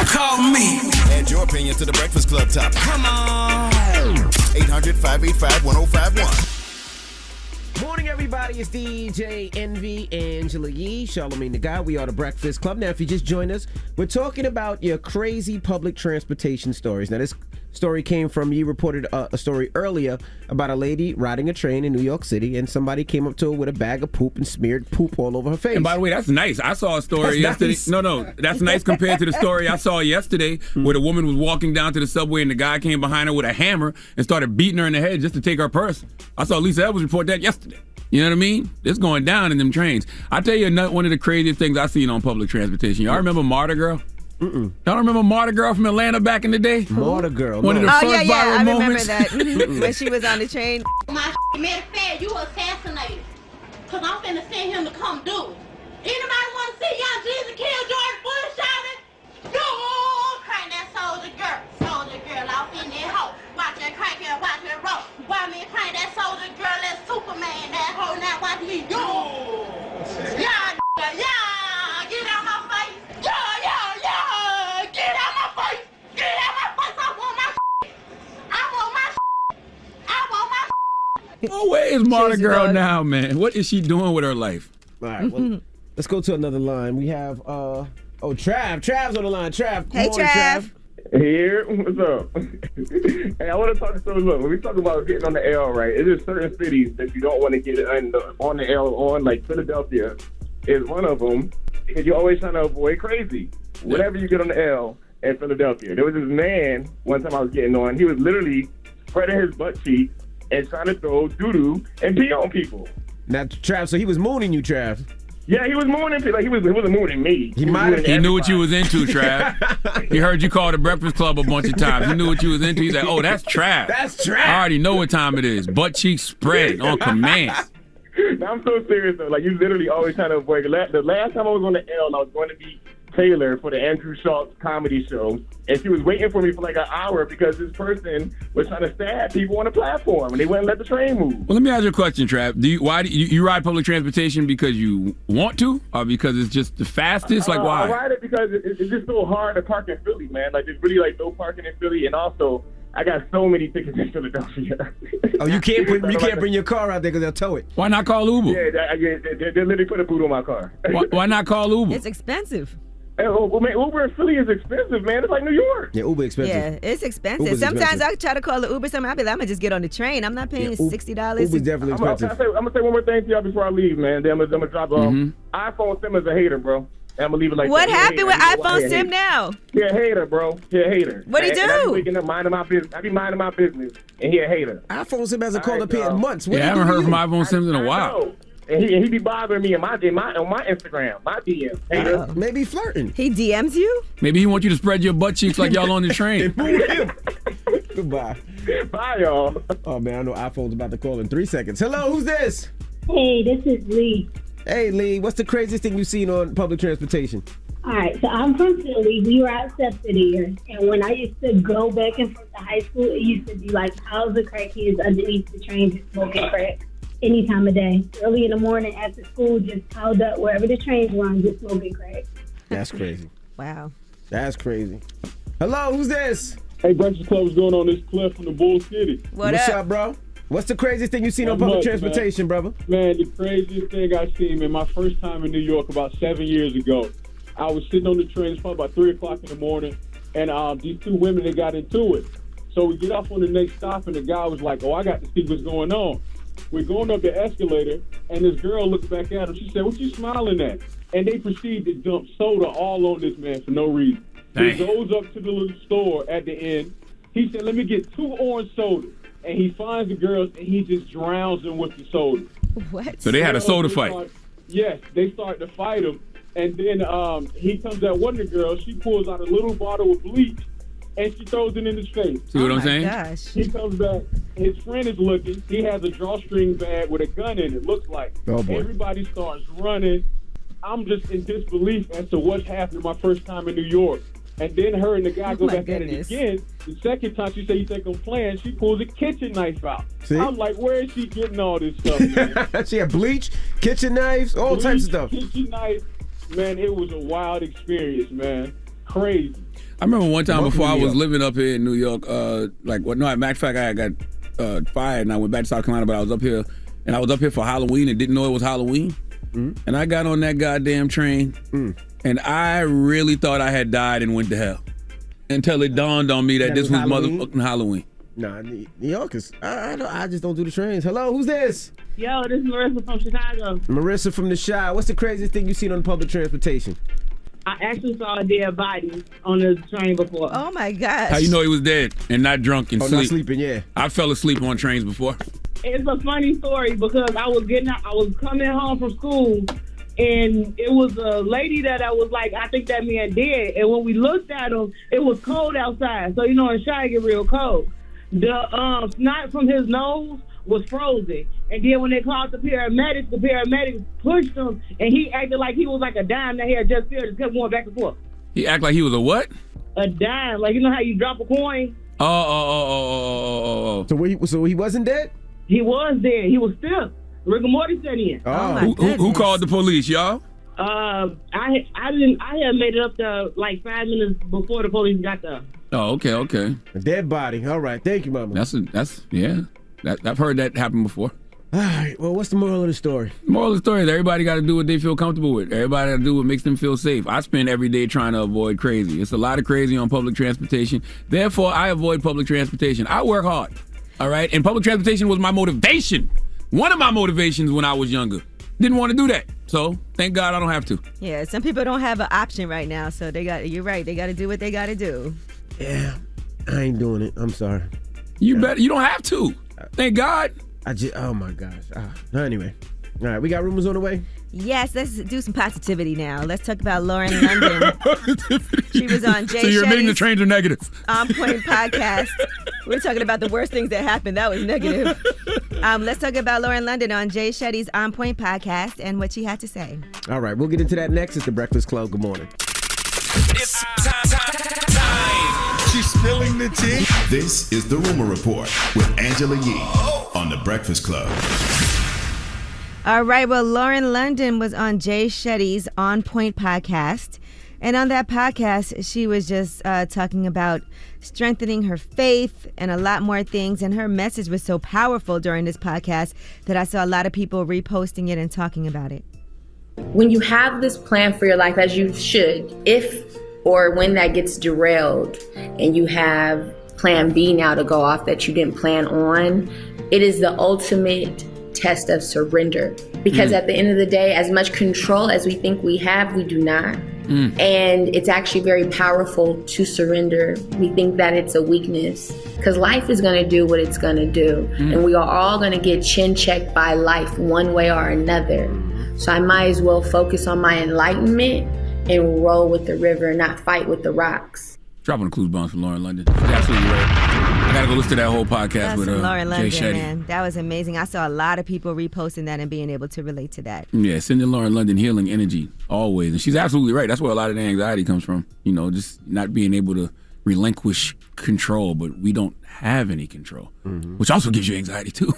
Call me. Add your opinion to the Breakfast Club topic. Come on. 800-585-1051. Morning, everybody. It's DJ Envy, Angela Yee, Charlamagne the Guy. We are the Breakfast Club. Now, if you just joined us, we're talking about your crazy public transportation stories. Now, this story came from, you reported a story earlier about a lady riding a train in New York City, and somebody came up to her with a bag of poop and smeared poop all over her face. And by the way, that's nice. I saw a story yesterday. Nice. No, that's nice compared to the story I saw yesterday where the woman was walking down to the subway and the guy came behind her with a hammer and started beating her in the head just to take her purse. I saw Lisa Evans report that yesterday. You know what I mean? It's going down in them trains. I tell you one of the craziest things I've seen on public transportation. Y'all remember Marta Girl? Mm-mm. Y'all remember Marta Girl from Atlanta back in the day? Marta Girl. One of the first viral I remember moments. that. When she was on the train. My man said you assassinated. Cause I'm finna send him to come do it. Anybody wanna see young Jesus kill George Bush shouting? Yo, crank that soldier girl off in that hoe. Watch her crank it, watch her roll. Why me crank that soldier girl, that Superman, that hoe, now watch me. Yo, yeah, get out my face. Yeah, get out my face. Get out my face. I want my Oh, where is Marta Girl now, man? What is she doing with her life? All right, well, let's go to another line. We have, Trav. Trav's on the line. Trav, Hey, Trav. Here, what's up? Hey, I want to talk to you. Look, when we talk about getting on the L, right? It's just certain cities that you don't want to get on the L on, like Philadelphia is one of them, because you're always trying to avoid crazy. Whenever you get on the L in Philadelphia, there was this man one time I was getting on. He was literally spreading his butt cheeks and trying to throw doo-doo and pee on people. Now, Trav, so he was mooning you, Trav. Yeah, he was mooning people. Like, he wasn't mooning me. He knew what you was into, Trav. He heard you call the Breakfast Club a bunch of times. He knew what you was into. He's like, oh, that's Trav. That's Trav. I already know what time it is. Butt cheeks spread on command. Now, I'm so serious, though. Like, you literally always trying to avoid. The last time I was on the L, I was going to meet Taylor for the Andrew Schultz comedy show, and she was waiting for me for like an hour because this person was trying to stab people on the platform, and they wouldn't let the train move. Well, let me ask you a question, Trav. Why do you ride public transportation because you want to, or because it's just the fastest? Like, why? I ride it because it's just so hard to park in Philly, man. Like, there's really like no parking in Philly, and also I got so many tickets in Philadelphia. Oh, you can't bring your car out there because they'll tow it. Why not call Uber? Yeah, they literally put a boot on my car. Why not call Uber? It's expensive. Hey, well, man, Uber in Philly is expensive, man. It's like New York. Yeah, Uber expensive. Yeah, it's expensive. Uber's Sometimes expensive. I try to call the Uber. Sometimes I'll be like, I'm going to just get on the train. I'm not paying $60. Uber's definitely expensive. I'm going to say one more thing to y'all before I leave, man. Then I'm going to drop iPhone Sim is a hater, bro. And I'm going to leave it like what that. happened with iPhone Sim now? He a hater, bro. He a hater. What'd he do? I be waking up minding my business. I be minding my business, and he a hater. iPhone Sim hasn't called up here in months. I haven't heard from iPhone Sims in a while. And he be bothering me on my Instagram, my DM. Hater. Maybe flirting. He DMs you? Maybe he wants you to spread your butt cheeks like y'all on the train. Goodbye. Bye, y'all. Oh, man, I know iPhone's about to call in 3 seconds. Hello, who's this? Hey, this is Lee. Hey, Lee, what's the craziest thing you've seen on public transportation? All right, so I'm from Philly. We were at Septideer, and when I used to go back and forth to high school, it used to be like piles of crackheads underneath the train just smoking crack any time of day. Early in the morning after school, just piled up wherever the trains run, just smoking crack. That's crazy. Wow. That's crazy. Hello, who's this? Hey, Breakfast Club, what's going on? This Cliff from the Bull City. What's up, bro? What's the craziest thing you've seen on public transportation, brother? Man, the craziest thing I've seen, man, my first time in New York about 7 years ago, I was sitting on the train, it's probably about 3 o'clock in the morning, and these two women, they got into it. So we get off on the next stop, and the guy was like, oh, I got to see what's going on. We're going up the escalator, and this girl looks back at him. She said, what you smiling at? And they proceed to dump soda all on this man for no reason. He goes up to the little store at the end. He said, let me get 2 orange sodas. And he finds the girls, and he just drowns them with the soda. What? So they had a soda fight. Yes, they start to fight him. And then he comes at one of the girls. She pulls out a little bottle of bleach, and she throws it in his face. See what I'm saying? Gosh. He comes back. His friend is looking. He has a drawstring bag with a gun in it, looks like. Oh, boy. Everybody starts running. I'm just in disbelief as to what's happening my first time in New York. And then her and the guy go back at it again. The second time she said, you think I'm playing, she pulls a kitchen knife out. See? I'm like, where is she getting all this stuff, man? She had bleach, kitchen knives, all types of stuff. Kitchen knife, Man, it was a wild experience, man. Crazy. I remember one time before I was living up here in New York, matter of fact, I got fired and I went back to South Carolina, but I was up here, and I was up here for Halloween and didn't know it was Halloween. And I got on that goddamn train, and I really thought I had died and went to hell until it dawned on me that this was motherfucking Halloween. Nah, New York is, I just don't do the trains. Hello, who's this? Yo, this is Marissa from Chicago. Marissa from the Chi. What's the craziest thing you've seen on public transportation? I actually saw a dead body on the train before. Oh my gosh. How you know he was dead and not drunk and sleep? Not sleeping, yeah. I fell asleep on trains before. It's a funny story because I was coming home from school, and it was a lady that I was like, I think that man dead. And when we looked at him, it was cold outside. So, in Chi, it get real cold. The snot from his nose was frozen. And then when they called the paramedics pushed him, and he acted like he was like a dime that he had just filled. Just kept going back and forth. He acted like he was a what? A dime. Like, how you drop a coin? Oh. So he wasn't dead? He was dead. He was still. Rigor mortis set in. Who called the police, y'all? I had made it up there like 5 minutes before the police got there. Oh, okay. A dead body. All right. Thank you, Mama. I've heard that happen before. All right. Well, what's the moral of the story? The moral of the story is everybody got to do what they feel comfortable with. Everybody got to do what makes them feel safe. I spend every day trying to avoid crazy. It's a lot of crazy on public transportation. Therefore, I avoid public transportation. I work hard. All right? And public transportation was my motivation. One of my motivations when I was younger. Didn't want to do that. So, thank God I don't have to. Yeah, some people don't have an option right now, so you're right. They got to do what they got to do. Yeah, I ain't doing it. I'm sorry. You don't have to. Thank God. Oh my gosh. Anyway. All right, we got rumors on the way? Yes, let's do some positivity now. Let's talk about Lauren London. She was on Jay So you're admitting the Shetty's trains are negative. On Point podcast. We're talking about the worst things that happened. That was negative. Let's talk about Lauren London on Jay Shetty's On Point podcast and what she had to say. All right, we'll get into that next. It's The Breakfast Club. Good morning. It's time. She's spilling the tea. This is The Rumor Report with Angela Yee on The Breakfast Club. All right, well, Lauren London was on Jay Shetty's On Point podcast. And on that podcast, she was just talking about strengthening her faith and a lot more things. And her message was so powerful during this podcast that I saw a lot of people reposting it and talking about it. When you have this plan for your life, as you should, if or when that gets derailed and you have plan B now to go off that you didn't plan on, it is the ultimate test of surrender. Because at the end of the day, as much control as we think we have, we do not. And it's actually very powerful to surrender. We think that it's a weakness because life is going to do what it's going to do. And we are all going to get chin checked by life one way or another. So I might as well focus on my enlightenment and roll with the river, not fight with the rocks. Dropping the clues bombs from Lauren London. She's absolutely right. I gotta go listen to that whole podcast with Lauren London, Jay Shetty. man. That was amazing. I saw a lot of people reposting that and being able to relate to that. Yeah, sending Lauren London healing energy always. And she's absolutely right. That's where a lot of the anxiety comes from. Just not being able to relinquish control, but we don't have any control, which also gives you anxiety too.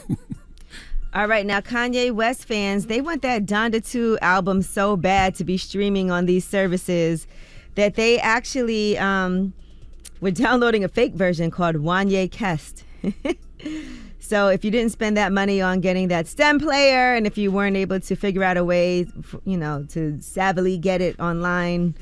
All right, now Kanye West fans, they want that Donda 2 album so bad to be streaming on these services that they actually were downloading a fake version called Kanye West. So if you didn't spend that money on getting that stem player, and if you weren't able to figure out a way, to savvily get it online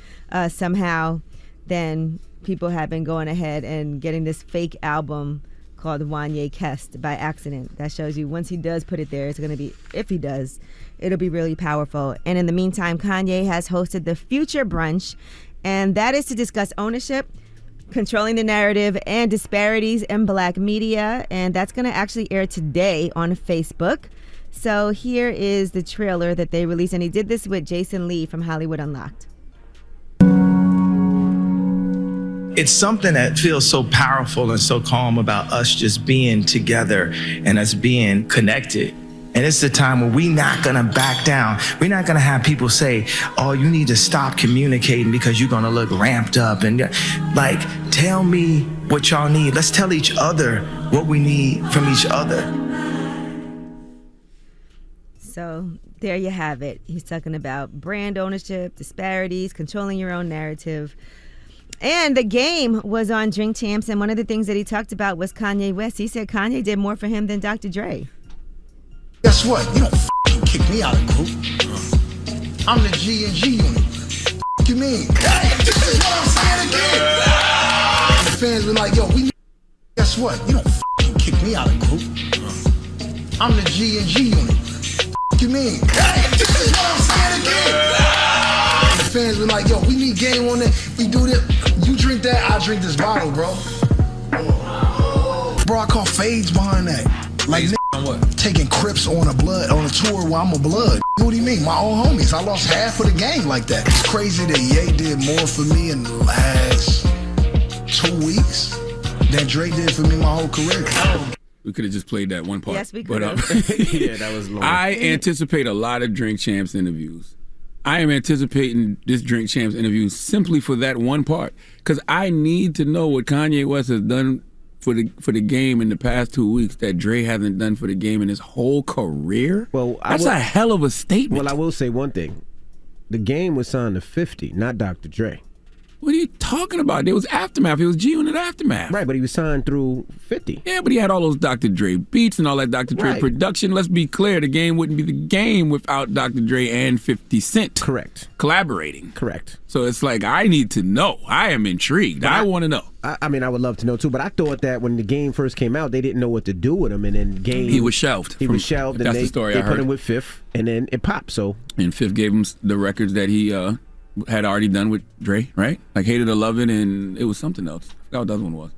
somehow, then people have been going ahead and getting this fake album called Kanye West by accident. That shows you once he does put it there, it's going to be, if he does, it'll be really powerful. And in the meantime, Kanye has hosted the Future Brunch, and that is to discuss ownership, controlling the narrative, and disparities in Black media. And that's going to actually air today on Facebook. So here is the trailer that they released, and he did this with Jason Lee from Hollywood Unlocked. It's something that feels so powerful and so calm about us just being together and us being connected. And it's the time where we're not gonna back down. We're not gonna have people say, oh, you need to stop communicating because you're gonna look ramped up. And tell me what y'all need. Let's tell each other what we need from each other. So there you have it. He's talking about brand ownership, disparities, controlling your own narrative. And The Game was on Drink Champs, and one of the things that he talked about was Kanye West. He said Kanye did more for him than Dr. Dre. Guess what? You don't f***ing kick me out of the group. I'm the G&G unit. F*** you mean? Hey, this is what I'm saying again. The fans were like, yo, we. Guess what? You don't f***ing kick me out of the group. I'm the G&G unit. F*** you mean? Hey, this is what I'm saying again. The fans were like, yo, we need Game on it. We do this. You drink that, I drink this bottle, bro. Bro, I call fades behind that. Like, what? Taking Crips on a tour while I'm a blood. What do you mean? My own homies. I lost half of the game like that. It's crazy that Ye did more for me in the last 2 weeks than Dre did for me my whole career. We could have just played that one part. Yes, we could have. Yeah, that was long. I anticipate a lot of Drink Champs interviews. I am anticipating this Drink Champs interview simply for that one part, because I need to know what Kanye West has done for the game in the past 2 weeks that Dre hasn't done for the game in his whole career. Well, that's a hell of a statement. Well, I will say one thing: The Game was signed to 50, not Dr. Dre. What are you talking about? There was Aftermath. It was G-Unit Aftermath. Right, but he was signed through 50. Yeah, but he had all those Dr. Dre beats and all that Dr. Dre Right. production. Let's be clear, the game wouldn't be the game without Dr. Dre and 50 Cent. Correct. Collaborating. Correct. So it's like, I need to know. I am intrigued. I want to know. I mean, I would love to know too, but I thought that when the Game first came out, they didn't know what to do with him, and then Game He was shelved. He was shelved, and That's they, the story they I put heard. him with Fifth, and then it popped. So And Fifth gave him the records that he had already done with Dre, right? Like Hate It or Love It, and it was something else. I forgot what the other one was.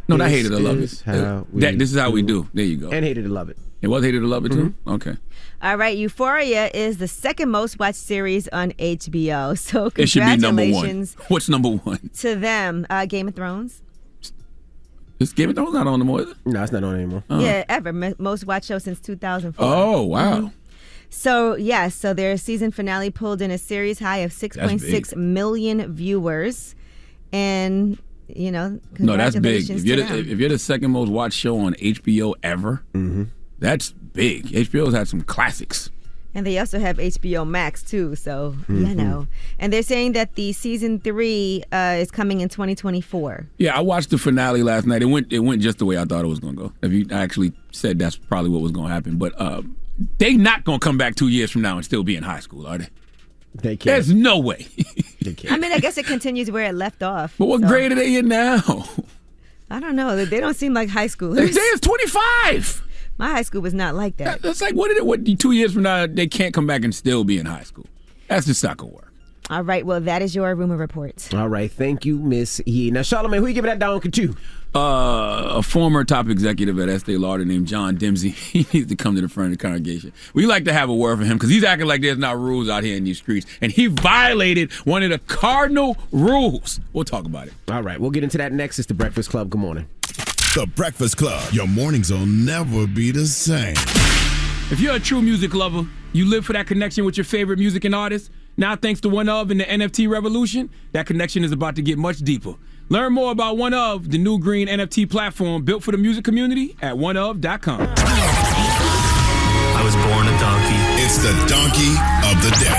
No, not Hate It or Love It. This is how we do. There you go. And Hate It or Love It. It was Hate It or Love It too? Okay. All right, Euphoria is the second most watched series on HBO. So It should be number one. congratulations What's number one? to them. Game of Thrones. Is Game of Thrones not on anymore? No, it's not on anymore. Yeah, ever. Most watched show since 2004. Oh, wow. Mhm. So, so their season finale pulled in a series high of 6.6 million viewers. And, No, that's big. congratulations to them. If you're the second most watched show on HBO ever, that's big. HBO's had some classics. And they also have HBO Max, too. So, And they're saying that the season 3 is coming in 2024. Yeah, I watched the finale last night. It went just the way I thought it was going to go. If you actually said that's probably what was going to happen. But they not going to come back 2 years from now and still be in high school, are they? They can't. There's no way. They can't. I mean, I guess it continues where it left off. But what grade are they in now? I don't know. They don't seem like high schoolers. They're 25. My high school was not like that. That's like, what 2 years from now, they can't come back and still be in high school. That's just not going to work. All right. Well, that is your rumor report. All right. Thank you, Miss Yee. Now, Charlamagne, who you giving that down to? A former top executive at Estee Lauder named John Dempsey. He needs to come to the front of the congregation. We like to have a word for him because he's acting like there's not rules out here in these streets. And he violated one of the cardinal rules. We'll talk about it. All right. We'll get into that next. It's The Breakfast Club. Good morning. The Breakfast Club. Your mornings will never be the same. If you're a true music lover, you live for that connection with your favorite music and artists. Now, thanks to OneOf and the NFT revolution, that connection is about to get much deeper. Learn more about OneOf, the new Greene NFT platform built for the music community at oneof.com. I was born a donkey. It's the donkey of the day.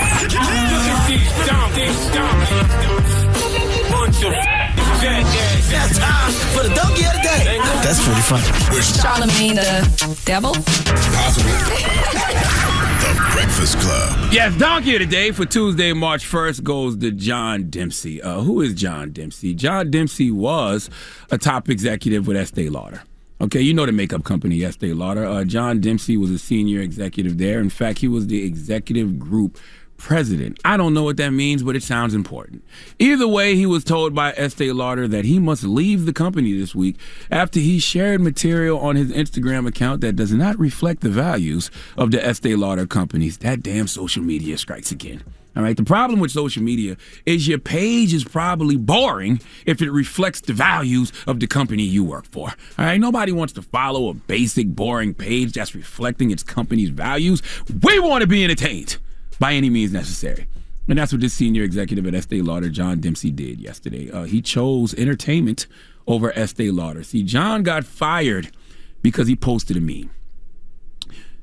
That's time for the donkey of the day. That's pretty funny. Charlamagne the devil. The Breakfast Club. Yes, donkey of the day for Tuesday, March 1st goes to John Dempsey. Who is John Dempsey? John Dempsey was a top executive with Estee Lauder. Okay, you know the makeup company Estee Lauder. John Dempsey was a senior executive there. In fact, he was the executive group president. I don't know what that means, but it sounds important. Either way, he was told by Estee Lauder that he must leave the company this week after he shared material on his Instagram account that does not reflect the values of the Estee Lauder companies. That damn social media strikes again. All right, the problem with social media is your page is probably boring if it reflects the values of the company you work for. All right, nobody wants to follow a basic, boring page that's reflecting its company's values. We want to be entertained by any means necessary. And that's what this senior executive at Estee Lauder, John Dempsey, did yesterday. He chose entertainment over Estee Lauder. See, John got fired because he posted a meme.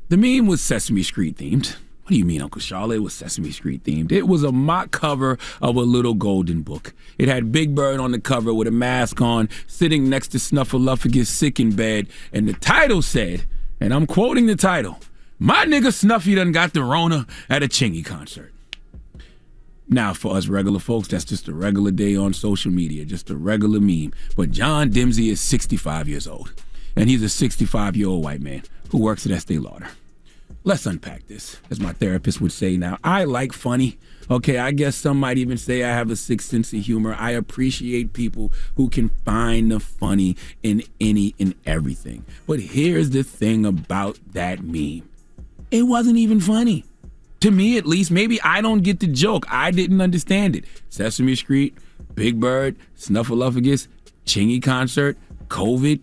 The meme was Sesame Street themed. do you mean, Uncle Charlotte? It was Sesame Street themed. It was a mock cover of a little golden book. It had Big Bird on the cover with a mask on, sitting next to Snuffleupagus, sick in bed. And the title said, and I'm quoting the title, "My nigga Snuffy done got the Rona at a Chingy concert." Now, for us regular folks, that's just a regular day on social media, just a regular meme. But John Dempsey is 65 years old, and he's a 65-year-old white man who works at Estee Lauder. Let's unpack this, as my therapist would say now. I like funny. Okay, I guess some might even say I have a sixth sense of humor. I appreciate people who can find the funny in any and everything. But here's the thing about that meme. It wasn't even funny. To me, at least. Maybe I don't get the joke. I didn't understand it. Sesame Street, Big Bird, Snuffleupagus, Chingy concert, COVID.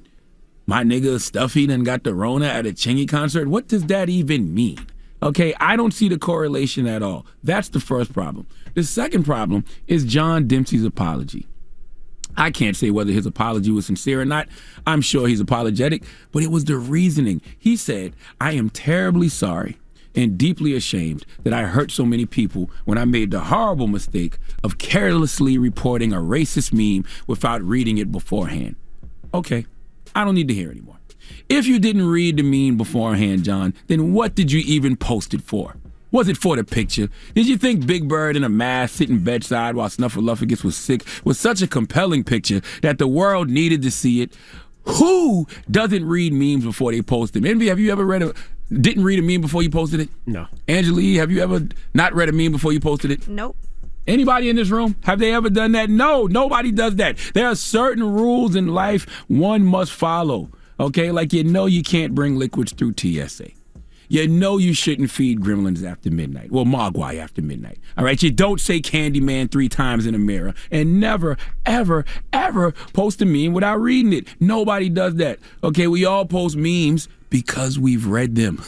My nigga Stuffy done got the Rona at a Chingy concert. What does that even mean? Okay, I don't see the correlation at all. That's the first problem. The second problem is John Dempsey's apology. I can't say whether his apology was sincere or not. I'm sure he's apologetic, but it was the reasoning. He said, "I am terribly sorry and deeply ashamed that I hurt so many people when I made the horrible mistake of carelessly reporting a racist meme without reading it beforehand." Okay. I don't need to hear anymore. If you didn't read the meme beforehand, John, then what did you even post it for? Was it for the picture? Did you think Big Bird in a mask sitting bedside while Snuffleupagus was sick was such a compelling picture that the world needed to see it? Who doesn't read memes before they post them? Envy, have you ever didn't read a meme before you posted it? No. Angela, have you ever not read a meme before you posted it? Nope. Anybody in this room, have they ever done that? No, nobody does that. There are certain rules in life one must follow, okay? Like you can't bring liquids through TSA. You shouldn't feed gremlins after midnight. Well, Mogwai after midnight, all right? You don't say Candyman 3 times in a mirror, and never, ever, ever post a meme without reading it. Nobody does that, okay? We all post memes because we've read them,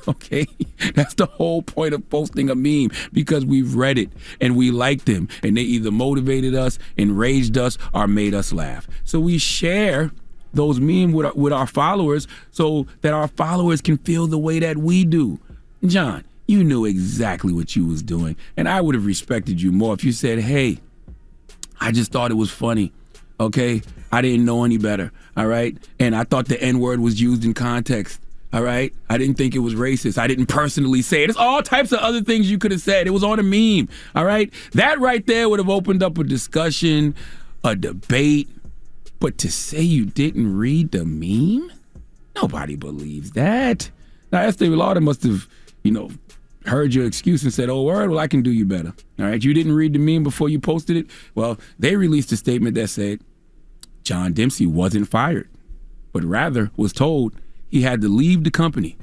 okay? That's the whole point of posting a meme, because we've read it and we like them, and they either motivated us, enraged us, or made us laugh. So we share those memes with our followers so that our followers can feel the way that we do. John, you knew exactly what you was doing, and I would have respected you more if you said, "Hey, I just thought it was funny, okay? I didn't know any better, all right? And I thought the N-word was used in context, all right? I didn't think it was racist. I didn't personally say it." There's all types of other things you could have said. It was on a meme, all right? That right there would have opened up a discussion, a debate. But to say you didn't read the meme? Nobody believes that. Now, Estee Lauder must have, heard your excuse and said, "Oh, word, well, I can do you better." All right, you didn't read the meme before you posted it? Well, they released a statement that said John Dempsey wasn't fired, but rather was told he had to leave the company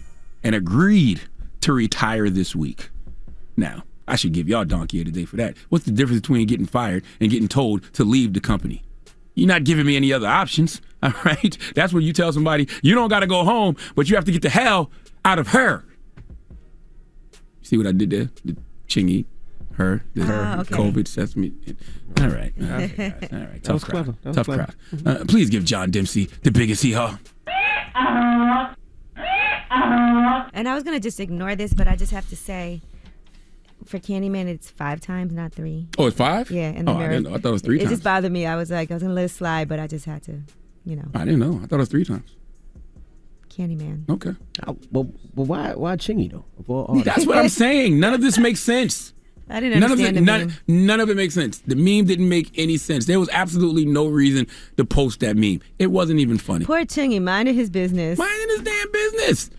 and agreed to retire this week. Now, I should give y'all donkey of the day for that. What's the difference between getting fired and getting told to leave the company? You're not giving me any other options, all right? That's when you tell somebody, you don't got to go home, but you have to get the hell out of her. See what I did there? The Chingy, her, the okay. COVID, Sesame. All right. Okay, guys. All right. Tough crowd. Tough crowd. Please give John Dempsey the biggest hee-haw. And I was going to just ignore this, but I just have to say, for Candyman, it's 5 times, not 3. Oh, it's 5? Yeah, in the mirror. I didn't know. I thought it was 3 times. It just bothered me. I was going to let it slide, but I just had to, I didn't know. I thought it was 3 times. Candyman. Okay. Well, why Chingy, though? That's what I'm saying. None of this makes sense. I didn't understand the meme. None of it makes sense. The meme didn't make any sense. There was absolutely no reason to post that meme. It wasn't even funny. Poor Chingy, minding his business. Minding his damn business.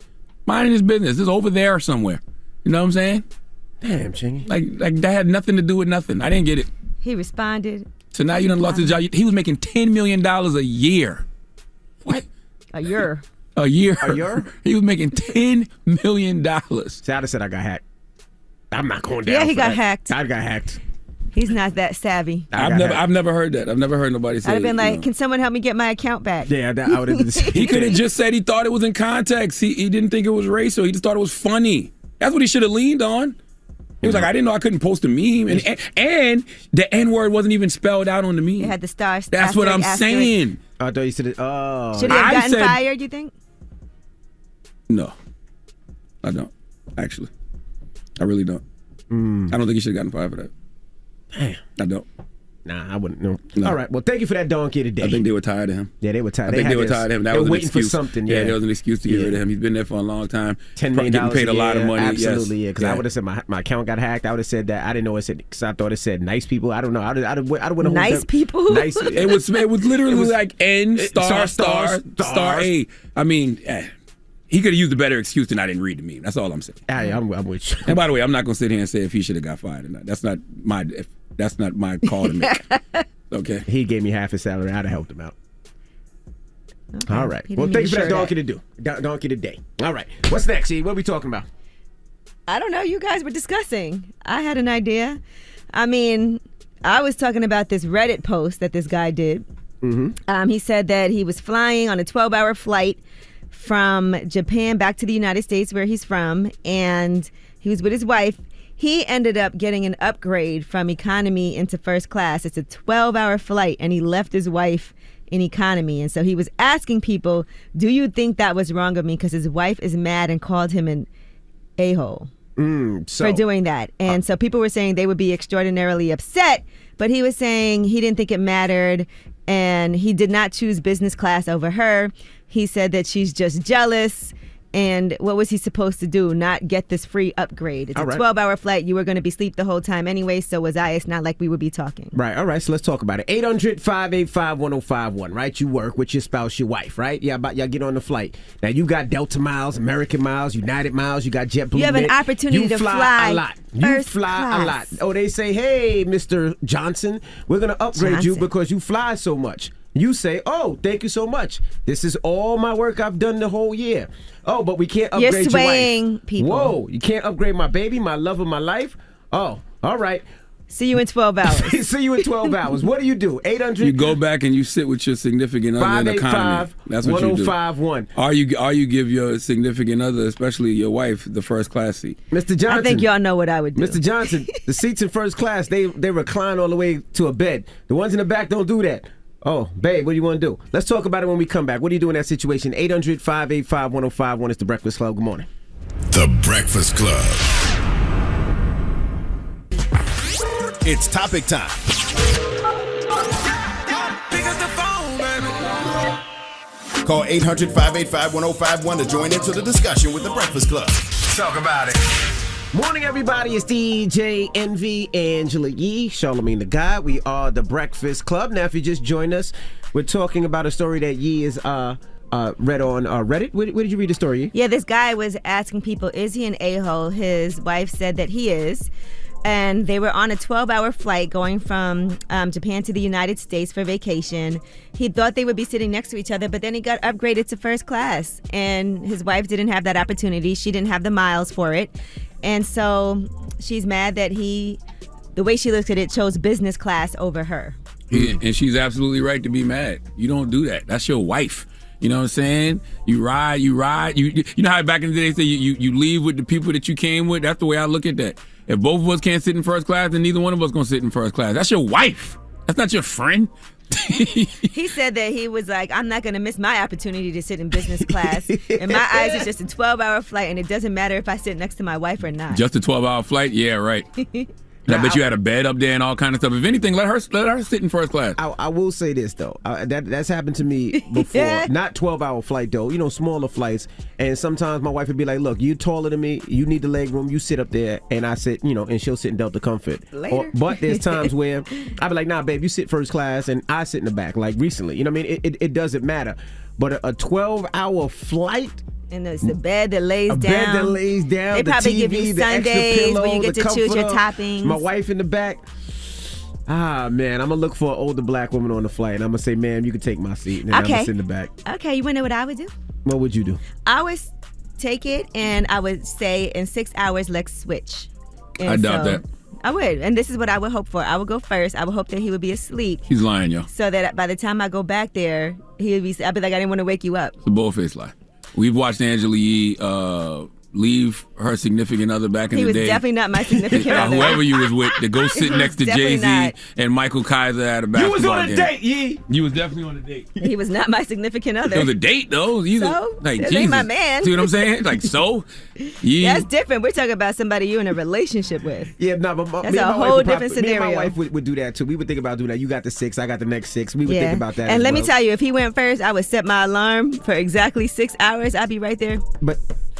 Minding his business. It's over there somewhere. You know what I'm saying? Damn, Chingy. Like that had nothing to do with nothing. I didn't get it. He responded. So now you done lost his job. He was making $10 million a year. What? A year. A year? He was making $10 million. See, I just said I got hacked. I'm not going down. Yeah, he got that. hacked. I got hacked. He's not that savvy. I've never heard that. I've never heard nobody say. I'd have been like, "Can someone help me get my account back?" Yeah, I would have. He could have just said he thought it was in context. He didn't think it was racial. He just thought it was funny. That's what he should have leaned on. He was like, I didn't know I couldn't post a meme. And the N-word wasn't even spelled out on the meme. It had the stars. That's what I'm saying. I thought you said it. Oh. Should he have gotten fired, you think? No. I don't, actually. I really don't. I don't think he should have gotten fired for that. Damn. I don't. Nah, I wouldn't. No. All right. Well, thank you for that donkey today. I think they were tired of him. Yeah, they were tired. I think they were tired of him. That was an waiting excuse. for something. Yeah, there was an excuse to get rid of him. He's been there for a long time. $10 million getting paid a lot of money. Absolutely, yes. yeah. Because I would have said my account got hacked. I would have said that. I didn't know it said. Because I thought it said nice people. I don't know. I'd have went nice people. Nice. It was literally like N star A. I mean. He could have used a better excuse than I didn't read the meme. That's all I'm saying. I'm with you. And by the way, I'm not going to sit here and say if he should have got fired or not. That's not my call to make. Okay. He gave me half his salary. I'd have helped him out. Okay. All right. Well, thanks for that donkey today. All right. What's next, E? What are we talking about? I don't know. You guys were discussing. I had an idea. I mean, I was talking about this Reddit post that this guy did. Mm-hmm. He said that he was flying on a 12-hour flight from Japan back to the United States where he's from, and he was with his wife. He ended up getting an upgrade from economy into first class. It's a 12-hour flight, and he left his wife in economy. And so he was asking people, do you think that was wrong of me? Because his wife is mad and called him an a-hole for doing that. And so people were saying they would be extraordinarily upset, but he was saying he didn't think it mattered, and he did not choose business class over her. He said that she's just jealous. And what was he supposed to do? Not get this free upgrade. It's a 12-hour flight. You were going to be asleep the whole time anyway. So was I. It's not like we would be talking. Right. All right. So let's talk about it. 800-585-1051. Right. You work with your spouse, your wife. Right. Yeah. Y'all get on the flight. Now you got Delta miles, American miles, United miles. You got JetBlue. You have an opportunity to fly a lot. You fly a lot. Oh, they say, hey, Mr. Johnson, we're going to upgrade you because you fly so much. You say, oh, thank you so much. This is all my work I've done the whole year. Oh, but we can't upgrade You're swaying your wife. People. Whoa, you can't upgrade my baby, my love of my life? Oh, all right. See you in 12 hours. See you in 12 hours. What do you do? 800. You go back and you sit with your significant other in economy. That's what you do. 1051. Or you give your significant other, especially your wife, the first class seat. Mr. Johnson. I think y'all know what I would do. Mr. Johnson, the seats in first class, they recline all the way to a bed. The ones in the back don't do that. Oh, babe, what do you want to do? Let's talk about it when we come back. What do you do in that situation? 800-585-1051 is The Breakfast Club. Good morning. The Breakfast Club. It's topic time. Call 800-585-1051 to join into the discussion with The Breakfast Club. Talk about it. Morning, everybody. It's DJ Envy, Angela Yee, Charlamagne the Guy. We are The Breakfast Club. Now, if you just joined us, we're talking about a story that Yee is read on Reddit. Where did you read the story, Yee? Yeah, this guy was asking people, is he an a-hole? His wife said that he is. And they were on a 12-hour flight going from Japan to the United States for vacation. He thought they would be sitting next to each other, but then he got upgraded to first class. And his wife didn't have that opportunity. She didn't have the miles for it. And so she's mad that he, the way she looks at it, chose business class over her. And she's absolutely right to be mad. You don't do that. That's your wife. You know what I'm saying? You ride. You know how back in the day they say you leave with the people that you came with? That's the way I look at that. If both of us can't sit in first class, then neither one of us gonna sit in first class. That's your wife. That's not your friend. He said that he was like, I'm not going to miss my opportunity to sit in business class. In my eyes, it's just a 12-hour flight, and it doesn't matter if I sit next to my wife or not. Just a 12-hour flight? Yeah, right. I bet you had a bed up there and all kind of stuff. If anything, let her sit in first class. I will say this, though. That's happened to me before. Not 12-hour flight, though. You know, smaller flights. And sometimes my wife would be like, look, you're taller than me. You need the leg room. You sit up there. And I sit, and she'll sit in Delta Comfort. Later. But there's times where I'd be like, nah, babe, you sit first class. And I sit in the back, like recently. You know what I mean? It doesn't matter. But a 12-hour flight... And it's the bed that lays down. Bed that lays down. They the probably TV, give you the extra Sundays pillow, where you get the to choose your comforter, toppings. My wife in the back. Ah, man, I'm going to look for an older black woman on the flight. And I'm going to say, ma'am, you can take my seat. And then I'm going to sit in the back. Okay, you want to know what I would do? What would you do? I would take it and I would say, in 6 hours, let's switch. And I doubt that. I would. And this is what I would hope for. I would go first. I would hope that he would be asleep. He's lying, yo. So that by the time I go back there, I'd be like, I didn't want to wake you up. It's a bullface lie. We've watched Angela Yee leave her significant other back in He the was day. definitely not my significant other. Whoever you was with, to go sit next to Definitely Jay-Z not. and Michael Kaiser at a basketball You was on a game. date, Yee. You was definitely on a date. He was not my significant other. It was a date, though. So? Like, This Jesus. ain't my man. See what I'm saying? Like, so? Yeah. That's different. We're talking about somebody you're in a relationship with. Yeah, no, but That's me and a my wife whole would different Me and scenario. my wife would do that too. We would think about doing that. You got the 6, I got the next 6. We would think about that. And as let me well. tell you, if he went first, I would set my alarm for exactly 6 hours. I'd be right there. But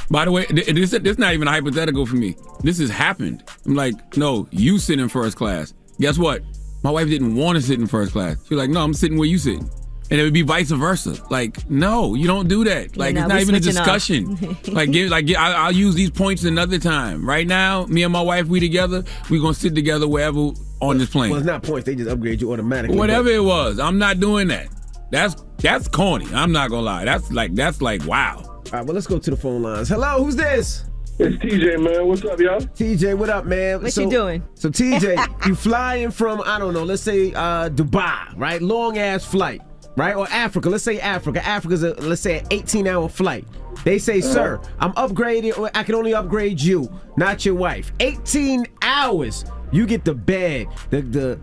by the way, this not even a hypothetical for me. This has happened. I'm like, no, you sit in first class. Guess what? My wife didn't want to sit in first class. She was like, no, I'm sitting where you sit. And it would be vice versa. Like, no, you don't do that. Like, it's not even a discussion. I'll use these points another time. Right now, me and my wife, we together. We gonna sit together wherever on this plane. Well, it's not points. They just upgrade you automatically. Whatever it was, I'm not doing that. That's corny. I'm not gonna lie. That's like wow. All right, well, let's go to the phone lines. Hello, who's this? It's TJ, man. What's up, y'all? TJ, what up, man? What you doing? So, TJ, you flying from, I don't know, let's say Dubai, right? Long-ass flight, right? Or Africa. Let's say Africa. Africa's, let's say, an 18-hour flight. They say, sir, I'm upgrading, or I can only upgrade you, not your wife. 18 hours. You get the bed, the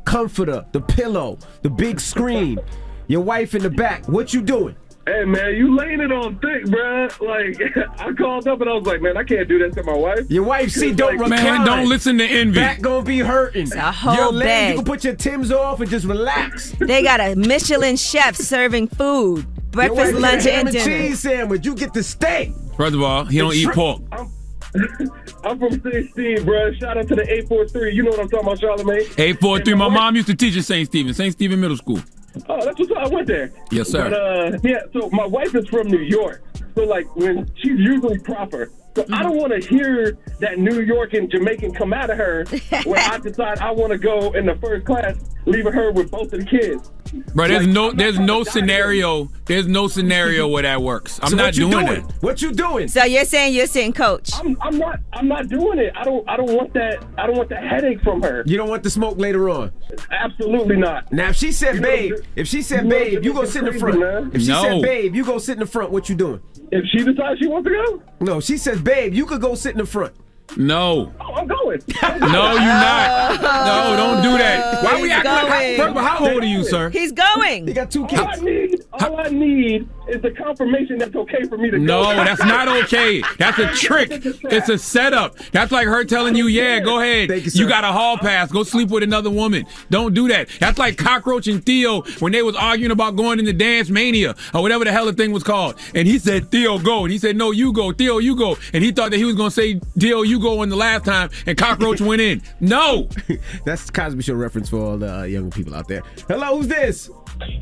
comforter, the pillow, the big screen, your wife in the back. What you doing? Hey, man, you laying it on thick, bruh. Like, I called up and I was like, man, I can't do that to my wife. Your wife, see, don't recline. Man, don't listen to envy. Back gonna be hurting. It's a whole your legs, bed. you can put your Timbs off and just relax. They got a Michelin chef serving food. Breakfast, your wife lunch, get a ham and dinner. cheese sandwich. You get the steak. First of all, he don't eat pork. I'm from 16, bruh. Shout out to the 843. You know what I'm talking about, Charlamagne? 843. My mom used to teach at St. Stephen Middle School. Oh, that's what's up. I went there. Yes, sir. But, yeah, so my wife is from New York. So, like, when she's usually proper. So I don't want to hear that New York and Jamaican come out of her when I decide I want to go in the first class, leaving her with both of the kids. Bro, there's no scenario where that works. I'm not doing that. What you doing? So you're saying you're sitting coach? I'm not doing it. I don't want that. I don't want that headache from her. You don't want the smoke later on. Absolutely not. Now, if she said, babe, you go sit in the front. Man. If she said, babe, you go sit in the front. What you doing? If she decides she wants to go? No, she says, babe, you could go sit in the front. No. Oh, I'm going. No, you're not. No, don't do that. Why we acting like? going. How old are you, sir? He's going. He got 2 kids. All I need is the confirmation that's okay for me to go. No, that's not okay. That's a trick. It's a setup. That's like her telling you, yeah, go ahead. You got a hall pass. Go sleep with another woman. Don't do that. That's like Cockroach and Theo when they was arguing about going into Dance Mania or whatever the hell the thing was called. And he said, Theo, go. And he said, no, you go. Theo, you go. And he thought that he was going to say, Theo, you go on the last time. And Cockroach went in. No. That's Cosby Show reference for all the younger people out there. Hello, who's this?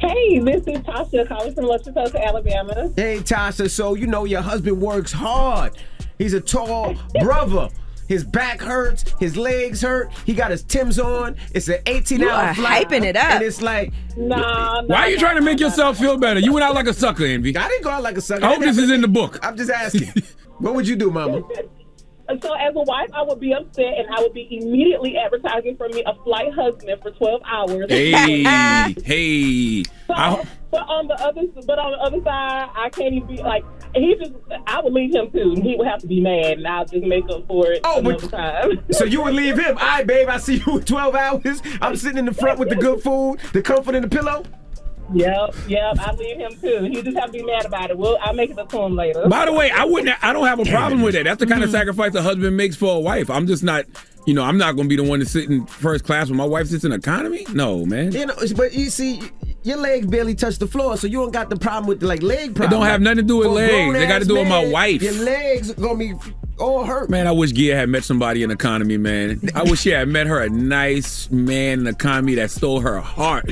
Hey, this is Tasha calling from Lexington, Alabama. Hey, Tasha. So, you know your husband works hard. He's a tall brother. His back hurts. His legs hurt. He got his Timbs on. It's an 18-hour flight. Hyping it up. And it's like... Nah, why are you trying to make yourself feel better? You went out like a sucker, Envy. I didn't go out like a sucker. I hope this is in the book. I'm just asking. What would you do, mama? So as a wife, I would be upset, and I would be immediately advertising for me a flight husband for 12 hours. Hey. But on the other side, I can't even be like I would leave him too, and he would have to be mad, and I'll just make up for it another time. So you would leave him? All right, babe, I see you in 12 hours. I'm sitting in the front with the good food, the comfort, and the pillow. Yep, I leave him too. He just have to be mad about it. I'll make it up to him later. By the way, I don't have a problem with that. That's the kind of sacrifice a husband makes for a wife. I'm just not, I'm not going to be the one to sit in first class when my wife sits in economy. No, man. But you see, your legs barely touch the floor, so you don't got the problem with leg problem. It don't have nothing to do with legs. They got to do with my wife. Your legs going to be all hurt. Man, I wish Gia had met somebody in economy, man. I wish she had met her a nice man in economy that stole her heart.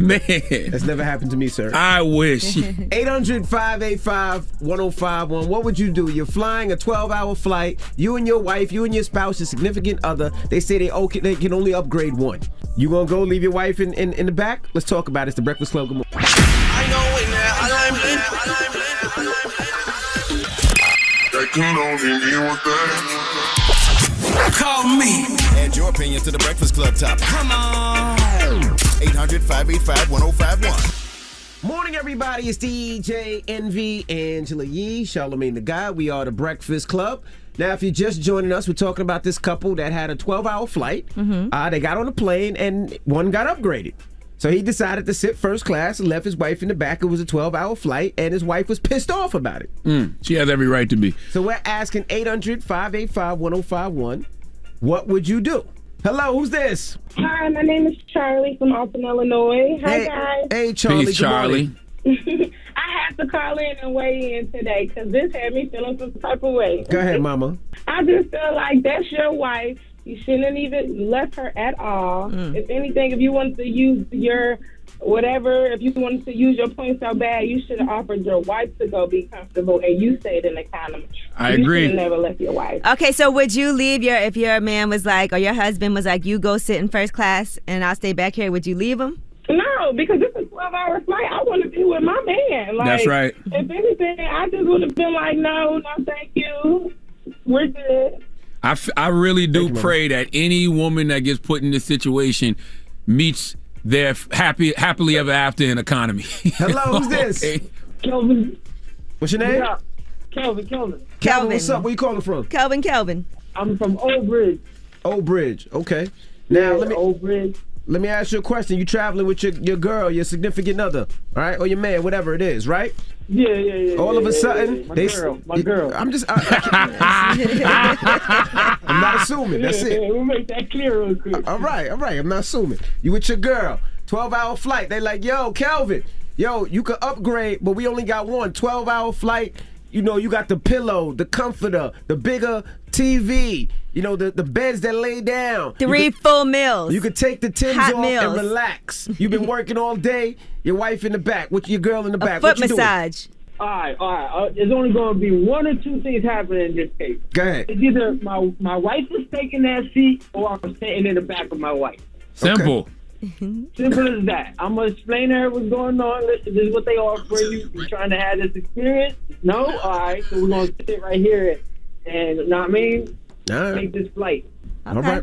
Man. That's never happened to me, sir. I wish. 800-585-1051. What would you do? You're flying a 12-hour flight. You and your wife, you and your spouse, your significant other. They say they can only upgrade one. You gonna go leave your wife in the back? Let's talk about it. It's the Breakfast Club. Good morning. Call me. Add your opinion to the Breakfast Club topic. Come on. 800-585-1051. Morning, everybody. It's DJ Envy, Angela Yee, Charlamagne the Guy. We are the Breakfast Club. Now, if you're just joining us, we're talking about this couple that had a 12-hour flight. They got on a plane, and one got upgraded. So he decided to sit first class and left his wife in the back. It was a 12-hour flight, and his wife was pissed off about it. She has every right to be. So we're asking 800-585-1051, what would you do? Hello, who's this? Hi, my name is Charlie from Alton, Illinois. Hi, guys. Hey, Charlie. Peace, Charlie. I had to call in and weigh in today because this had me feeling some type of way. Go ahead, Mama. I just feel like that's your wife. You shouldn't have even left her at all. If anything, if you wanted to use your whatever, if you wanted to use your points so bad, you should have offered your wife to go be comfortable and you stayed in economy. I agree. You should have never left your wife. Okay, so would you leave if your man was like, or your husband was like, you go sit in first class and I'll stay back here, would you leave him? No, because it's a 12-hour flight. I want to be with my man. Like, that's right. If anything, I just would have been like, no, thank you. We're good. I really do pray that any woman that gets put in this situation meets their happily ever after in economy. Hello, who's this? Kelvin. What's your name? Yeah. Kelvin. Kelvin, what's up? Where you calling from? Kelvin. I'm from Old Bridge. Old Bridge, okay. Now, Old Bridge. Let me ask you a question. You traveling with your girl, your significant other, all right? Or your man, whatever it is, right? Yeah. All of a sudden, my girl. I'm just. I'm not assuming. That's it. We'll make that clear real quick. All right. I'm not assuming. You with your girl, 12-hour flight. They like, yo, Kelvin, you could upgrade, but we only got one 12-hour flight. You know, you got the pillow, the comforter, the bigger TV. You know, the beds that lay down. 3 full meals. You could take the Timbs Hot off meals. and relax. You've been working all day. Your wife in the back with your girl in the back. Foot what you massage. Doing? All right. There's only going to be one or two things happening in this case. Go ahead. It's either my wife is taking that seat or I'm sitting in the back of my wife. Simple. Simple as that. I'm going to explain to her what's going on. Listen, this is what they offer you. You're trying to have this experience? No? All right. So we're going to sit right here and you know what I mean? All right. Make this flight. Okay. All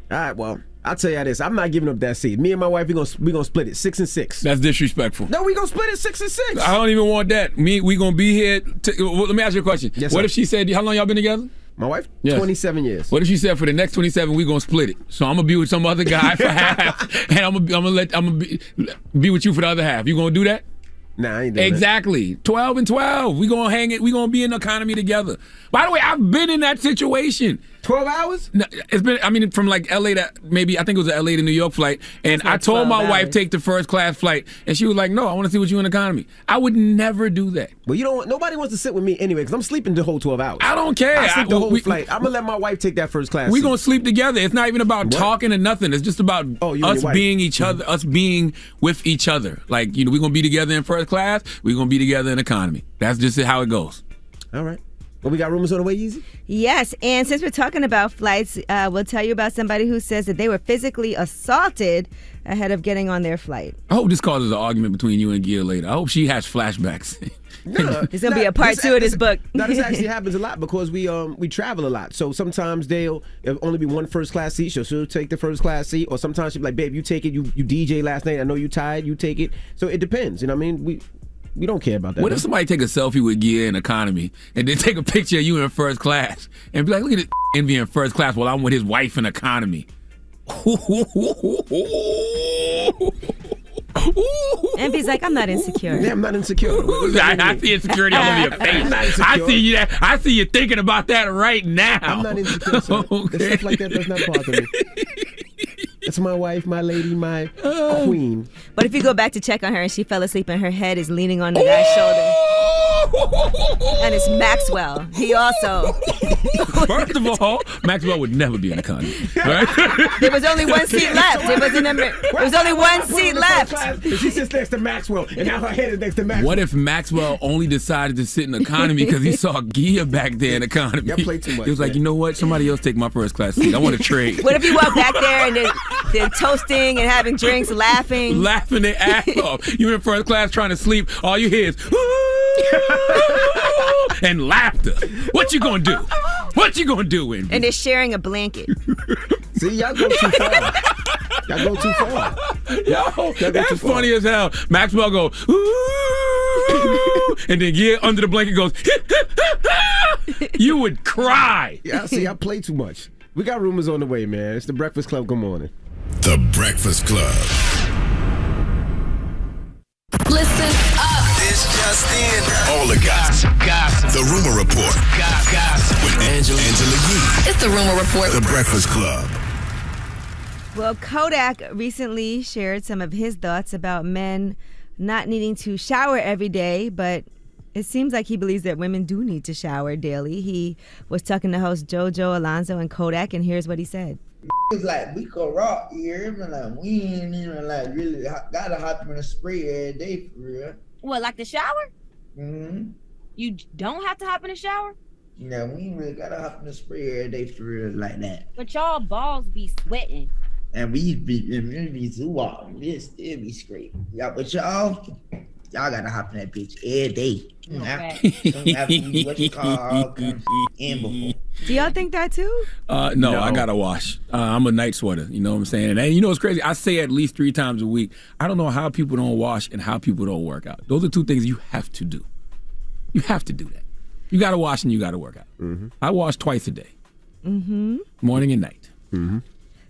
right, well, I'll tell you this. I'm not giving up that seat. Me and my wife, we gonna split it 6 and 6. That's disrespectful. No, we gonna split it 6 and 6. I don't even want that. We gonna be here. Let me ask you a question. Yes, what sir. if she said, how long y'all been together? My wife? Yes. 27 years. What if she said for the next 27 we gonna split it? So I'm gonna be with some other guy for half, and I'm gonna be with you for the other half. You gonna do that? Nah, I ain't doing exactly. 12 and 12. We gonna hang it. We gonna be in the economy together. By the way, I've been in that situation. 12 hours? No, it's been. I mean, from like LA to maybe I think it was an LA to New York flight, and I told my wife take the first class flight, and she was like, "No, I want to see what you in economy." I would never do that. Well, you don't. Nobody wants to sit with me anyway because I'm sleeping the whole 12 hours. I don't care. I sleep the whole flight. I'm gonna let my wife take that first class. We gonna sleep together. It's not even about talking or nothing. It's just about us being each other, us being with each other. Like we gonna be together in first class. We gonna be together in economy. That's just how it goes. All right. Well, we got rumors on the way, Yeezy? Yes, and since we're talking about flights, we'll tell you about somebody who says that they were physically assaulted ahead of getting on their flight. I hope this causes an argument between you and Gia later. I hope she has flashbacks. No, there's gonna be a part 2 of this book. No, this actually happens a lot because we travel a lot. So sometimes it'll only be one first class seat. So she'll take the first class seat, or sometimes she'll be like, "Babe, you take it. You DJ last night. I know you tired. You take it." So it depends. You know what I mean? We don't care about that. What if somebody take a selfie with Gia in economy and then take a picture of you in first class and be like, "Look at this Envy in first class while I'm with his wife in economy." Envy's like, I'm not insecure. Yeah, I'm not insecure. I see insecurity all over your face. I see you thinking about that right now. I'm not insecure. So stuff like that does not bother me. That's my wife, my lady, my queen. But if you go back to check on her and she fell asleep and her head is leaning on the guy's shoulder. And it's Maxwell. He also. First of all, Maxwell would never be in economy. Right? There was only one seat left. There was only one seat left. She sits next to Maxwell, and now her head is next to Maxwell. What if Maxwell only decided to sit in economy because he saw Gia back there in economy? Y'all play too much. He was like, you know what? Somebody else take my first class seat. I want to trade. What if you walk back there and they're toasting and having drinks, laughing their ass off? You're in first class trying to sleep. All you hear is and laughter. What you gonna do? What you gonna do, Envy? And they're sharing a blanket. See, y'all go too far. Y'all go too far. Yo, that's funny as hell. Maxwell goes, ooh, and then get under the blanket goes, you would cry. Yeah, see, I play too much. We got rumors on the way, man. It's the Breakfast Club. Good morning. The Breakfast Club. Listen up. This just in. All the gossip. The Rumor Report. Gossip. With Angela Yee. It's the Rumor Report. The Breakfast Club. Well, Kodak recently shared some of his thoughts about men not needing to shower every day, but it seems like he believes that women do need to shower daily. He was talking to host JoJo, Alonzo, and Kodak, and here's what he said. It's like we corrupt here, like we ain't even like really gotta hop in a spray every day for real. What, like the shower? Mm-hmm. You don't have to hop in the shower? Yeah, we ain't really gotta hop in a spray every day for real like that. But y'all balls be sweating. And we be too wild. It still be straight. Yeah, but y'all gotta hop in that bitch every day. After what you call in before. Do y'all think that too? No, I gotta wash. I'm a night sweater. You know what I'm saying? And you know what's crazy? I say at least 3 times a week. I don't know how people don't wash and how people don't work out. Those are 2 things you have to do. You have to do that. You gotta wash and you gotta work out. Mm-hmm. I wash twice a day. Mm-hmm. Morning and night. Mm-hmm.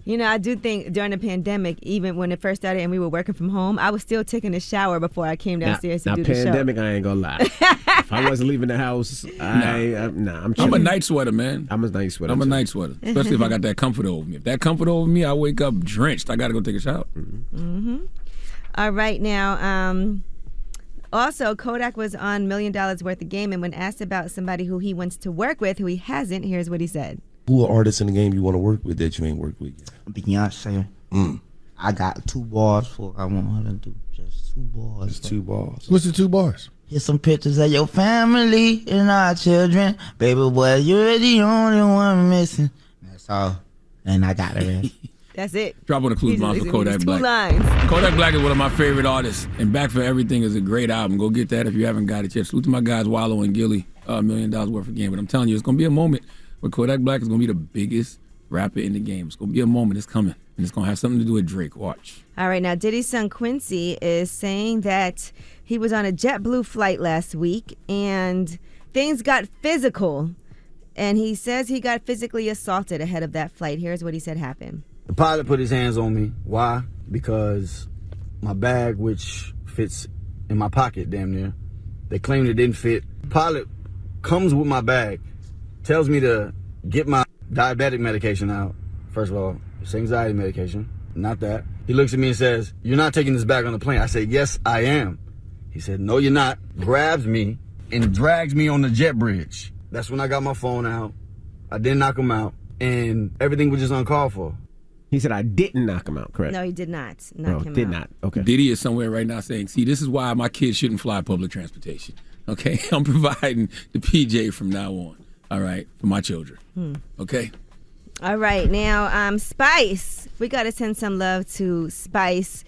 You know, I do think during the pandemic, even when it first started and we were working from home, I was still taking a shower before I came downstairs to do the show. Pandemic, I ain't gonna lie. If I wasn't leaving the house, I'm chilling. I'm a night sweater, man. I'm a night sweater. I'm a night sweater, especially if I got that comforter over me. If that comforter over me, I wake up drenched. I gotta go take a shower. Mm-hmm. All right, now, also, Kodak was on $1 Million Worth of Game, and when asked about somebody who he wants to work with, who he hasn't, here's what he said. Who are artists in the game you want to work with that you ain't worked with yet? Beyonce. I got 2 bars for I want her to do. Just 2 bars. Just 2 bars. What's the 2 bars? Here's some pictures of your family and our children. Baby boy, you're the only one missing. That's all. And I got it. That's it. Drop on the clues bomb for Kodak Black. 2 lines. Kodak Black is one of my favorite artists, and Back for Everything is a great album. Go get that if you haven't got it yet. Salute to my guys Wallow and Gilly, $1 Million Worth of Game. But I'm telling you, it's gonna be a moment where Kodak Black is gonna be the biggest rapper in the game. It's gonna be a moment. It's coming, and it's gonna have something to do with Drake. Watch. All right, now Diddy's son Quincy is saying that he was on a JetBlue flight last week, and things got physical. And he says he got physically assaulted ahead of that flight. Here's what he said happened. The pilot put his hands on me. Why? Because my bag, which fits in my pocket damn near, they claimed it didn't fit. Pilot comes with my bag, tells me to get my diabetic medication out. First of all, it's anxiety medication, not that. He looks at me and says, "You're not taking this back on the plane." I said, "Yes, I am." He said, "No, you're not." Grabs me and drags me on the jet bridge. That's when I got my phone out. I didn't knock him out, and everything was just uncalled for. He said, I didn't knock him out, correct? No, he did not knock him did out. not. Okay. Diddy is somewhere right now saying, see, this is why my kids shouldn't fly public transportation. Okay? I'm providing the PJ from now on, all right, for my children. Okay? All right, now, Spice. We got to send some love to Spice.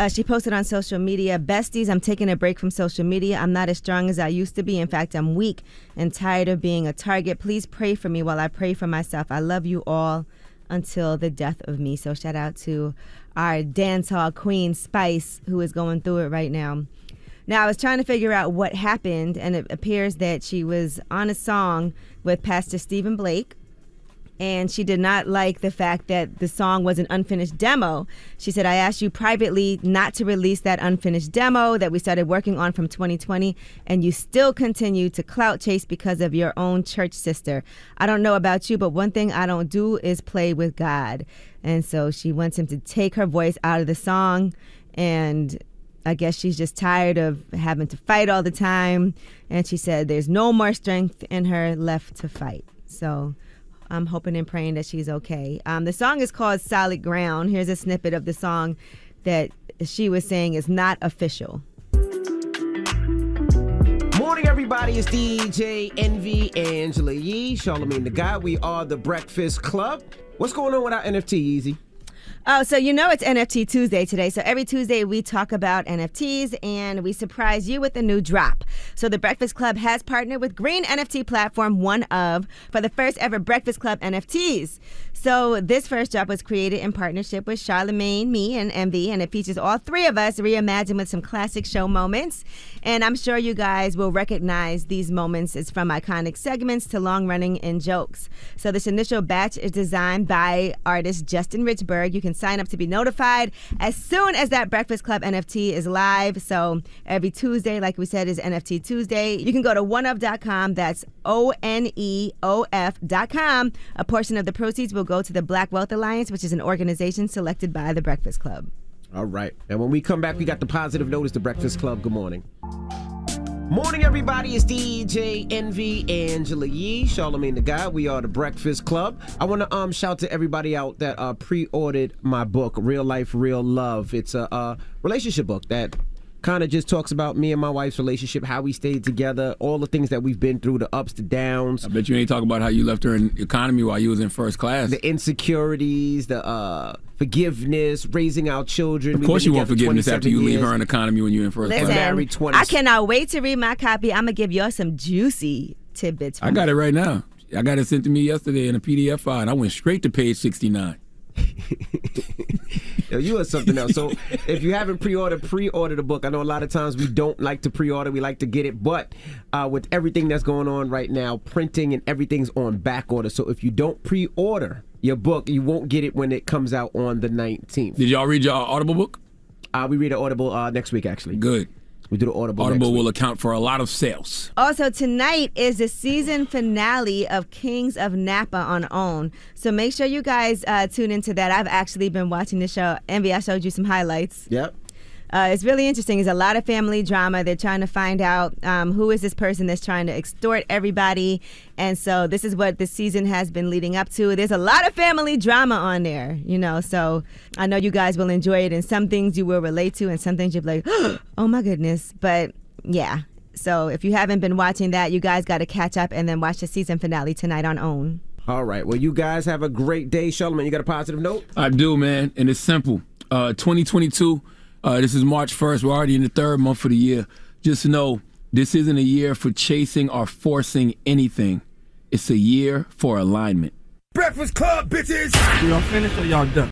She posted on social media, "Besties, I'm taking a break from social media. I'm not as strong as I used to be. In fact, I'm weak and tired of being a target. Please pray for me while I pray for myself. I love you all until the death of me." So shout out to our dancehall queen, Spice, who is going through it right now. Now, I was trying to figure out what happened, and it appears that she was on a song with Pastor Stephen Blake, and she did not like the fact that the song was an unfinished demo. She said, "I asked you privately not to release that unfinished demo that we started working on from 2020, and you still continue to clout chase because of your own church sister. I don't know about you, but one thing I don't do is play with God." And so she wants him to take her voice out of the song, and I guess she's just tired of having to fight all the time. And she said there's no more strength in her left to fight. So I'm hoping and praying that she's okay. The song is called Solid Ground. Here's a snippet of the song that she was saying is not official. Morning, everybody. It's DJ Envy, Angela Yee, Charlamagne the Guy. We are the Breakfast Club. What's going on with our NFT, Easy? Oh, so you know it's NFT Tuesday today. So every Tuesday we talk about NFTs and we surprise you with a new drop. So the Breakfast Club has partnered with Greene NFT platform, for the first ever Breakfast Club NFTs. So this first drop was created in partnership with Charlamagne, me, and MV, and it features all three of us reimagined with some classic show moments. And I'm sure you guys will recognize these moments. It's from iconic segments to long-running in jokes. So this initial batch is designed by artist Justin Richburg. You can sign up to be notified as soon as that Breakfast Club NFT is live. So every Tuesday, like we said, is NFT Tuesday. You can go to oneof.com. That's ONEOF.com. A portion of the proceeds will go to the Black Wealth Alliance, which is an organization selected by the Breakfast Club. All right. And when we come back, we got the positive notice, the Breakfast Club. Good morning. Morning, everybody. It's DJ Envy, Angela Yee, Charlamagne the Guy. We are the Breakfast Club. I want to shout to everybody out that pre-ordered my book, Real Life, Real Love. It's a relationship book that kind of just talks about me and my wife's relationship, how we stayed together, all the things that we've been through, the ups, the downs. I bet you ain't talk about how you left her in economy while you was in first class. The insecurities, the forgiveness, raising our children. Of course you want forgiveness after you leave her in economy when you're in first class. Listen, I cannot wait to read my copy. I'm going to give y'all some juicy tidbits. I got it right now. I got it sent to me yesterday in a PDF file, and I went straight to page 69. Yo, you are something else. So if you haven't pre-order the book. I know a lot of times we don't like to pre-order, we like to get it, but with everything that's going on right now, printing and everything's on back order. So if you don't pre-order your book, you won't get it when it comes out on the 19th. Did y'all read your Audible book? We read an Audible next week, actually. Good. We do the Audible. Audible will account for a lot of sales. Also, tonight is the season finale of Kings of Napa on OWN. So make sure you guys tune into that. I've actually been watching the show. Envy, I showed you some highlights. Yep. It's really interesting. It's a lot of family drama. They're trying to find out who is this person that's trying to extort everybody. And so this is what this season has been leading up to. There's a lot of family drama on there, so I know you guys will enjoy it. And some things you will relate to and some things you'll be like, oh my goodness. But yeah, so if you haven't been watching that, you guys got to catch up and then watch the season finale tonight on OWN. All right. Well, you guys have a great day. Charlamagne, you got a positive note? I do, man. And it's simple. 2022. This is March 1st. We're already in the third month of the year. Just know this isn't a year for chasing or forcing anything. It's a year for alignment. Breakfast Club, bitches! Y'all finished or y'all done?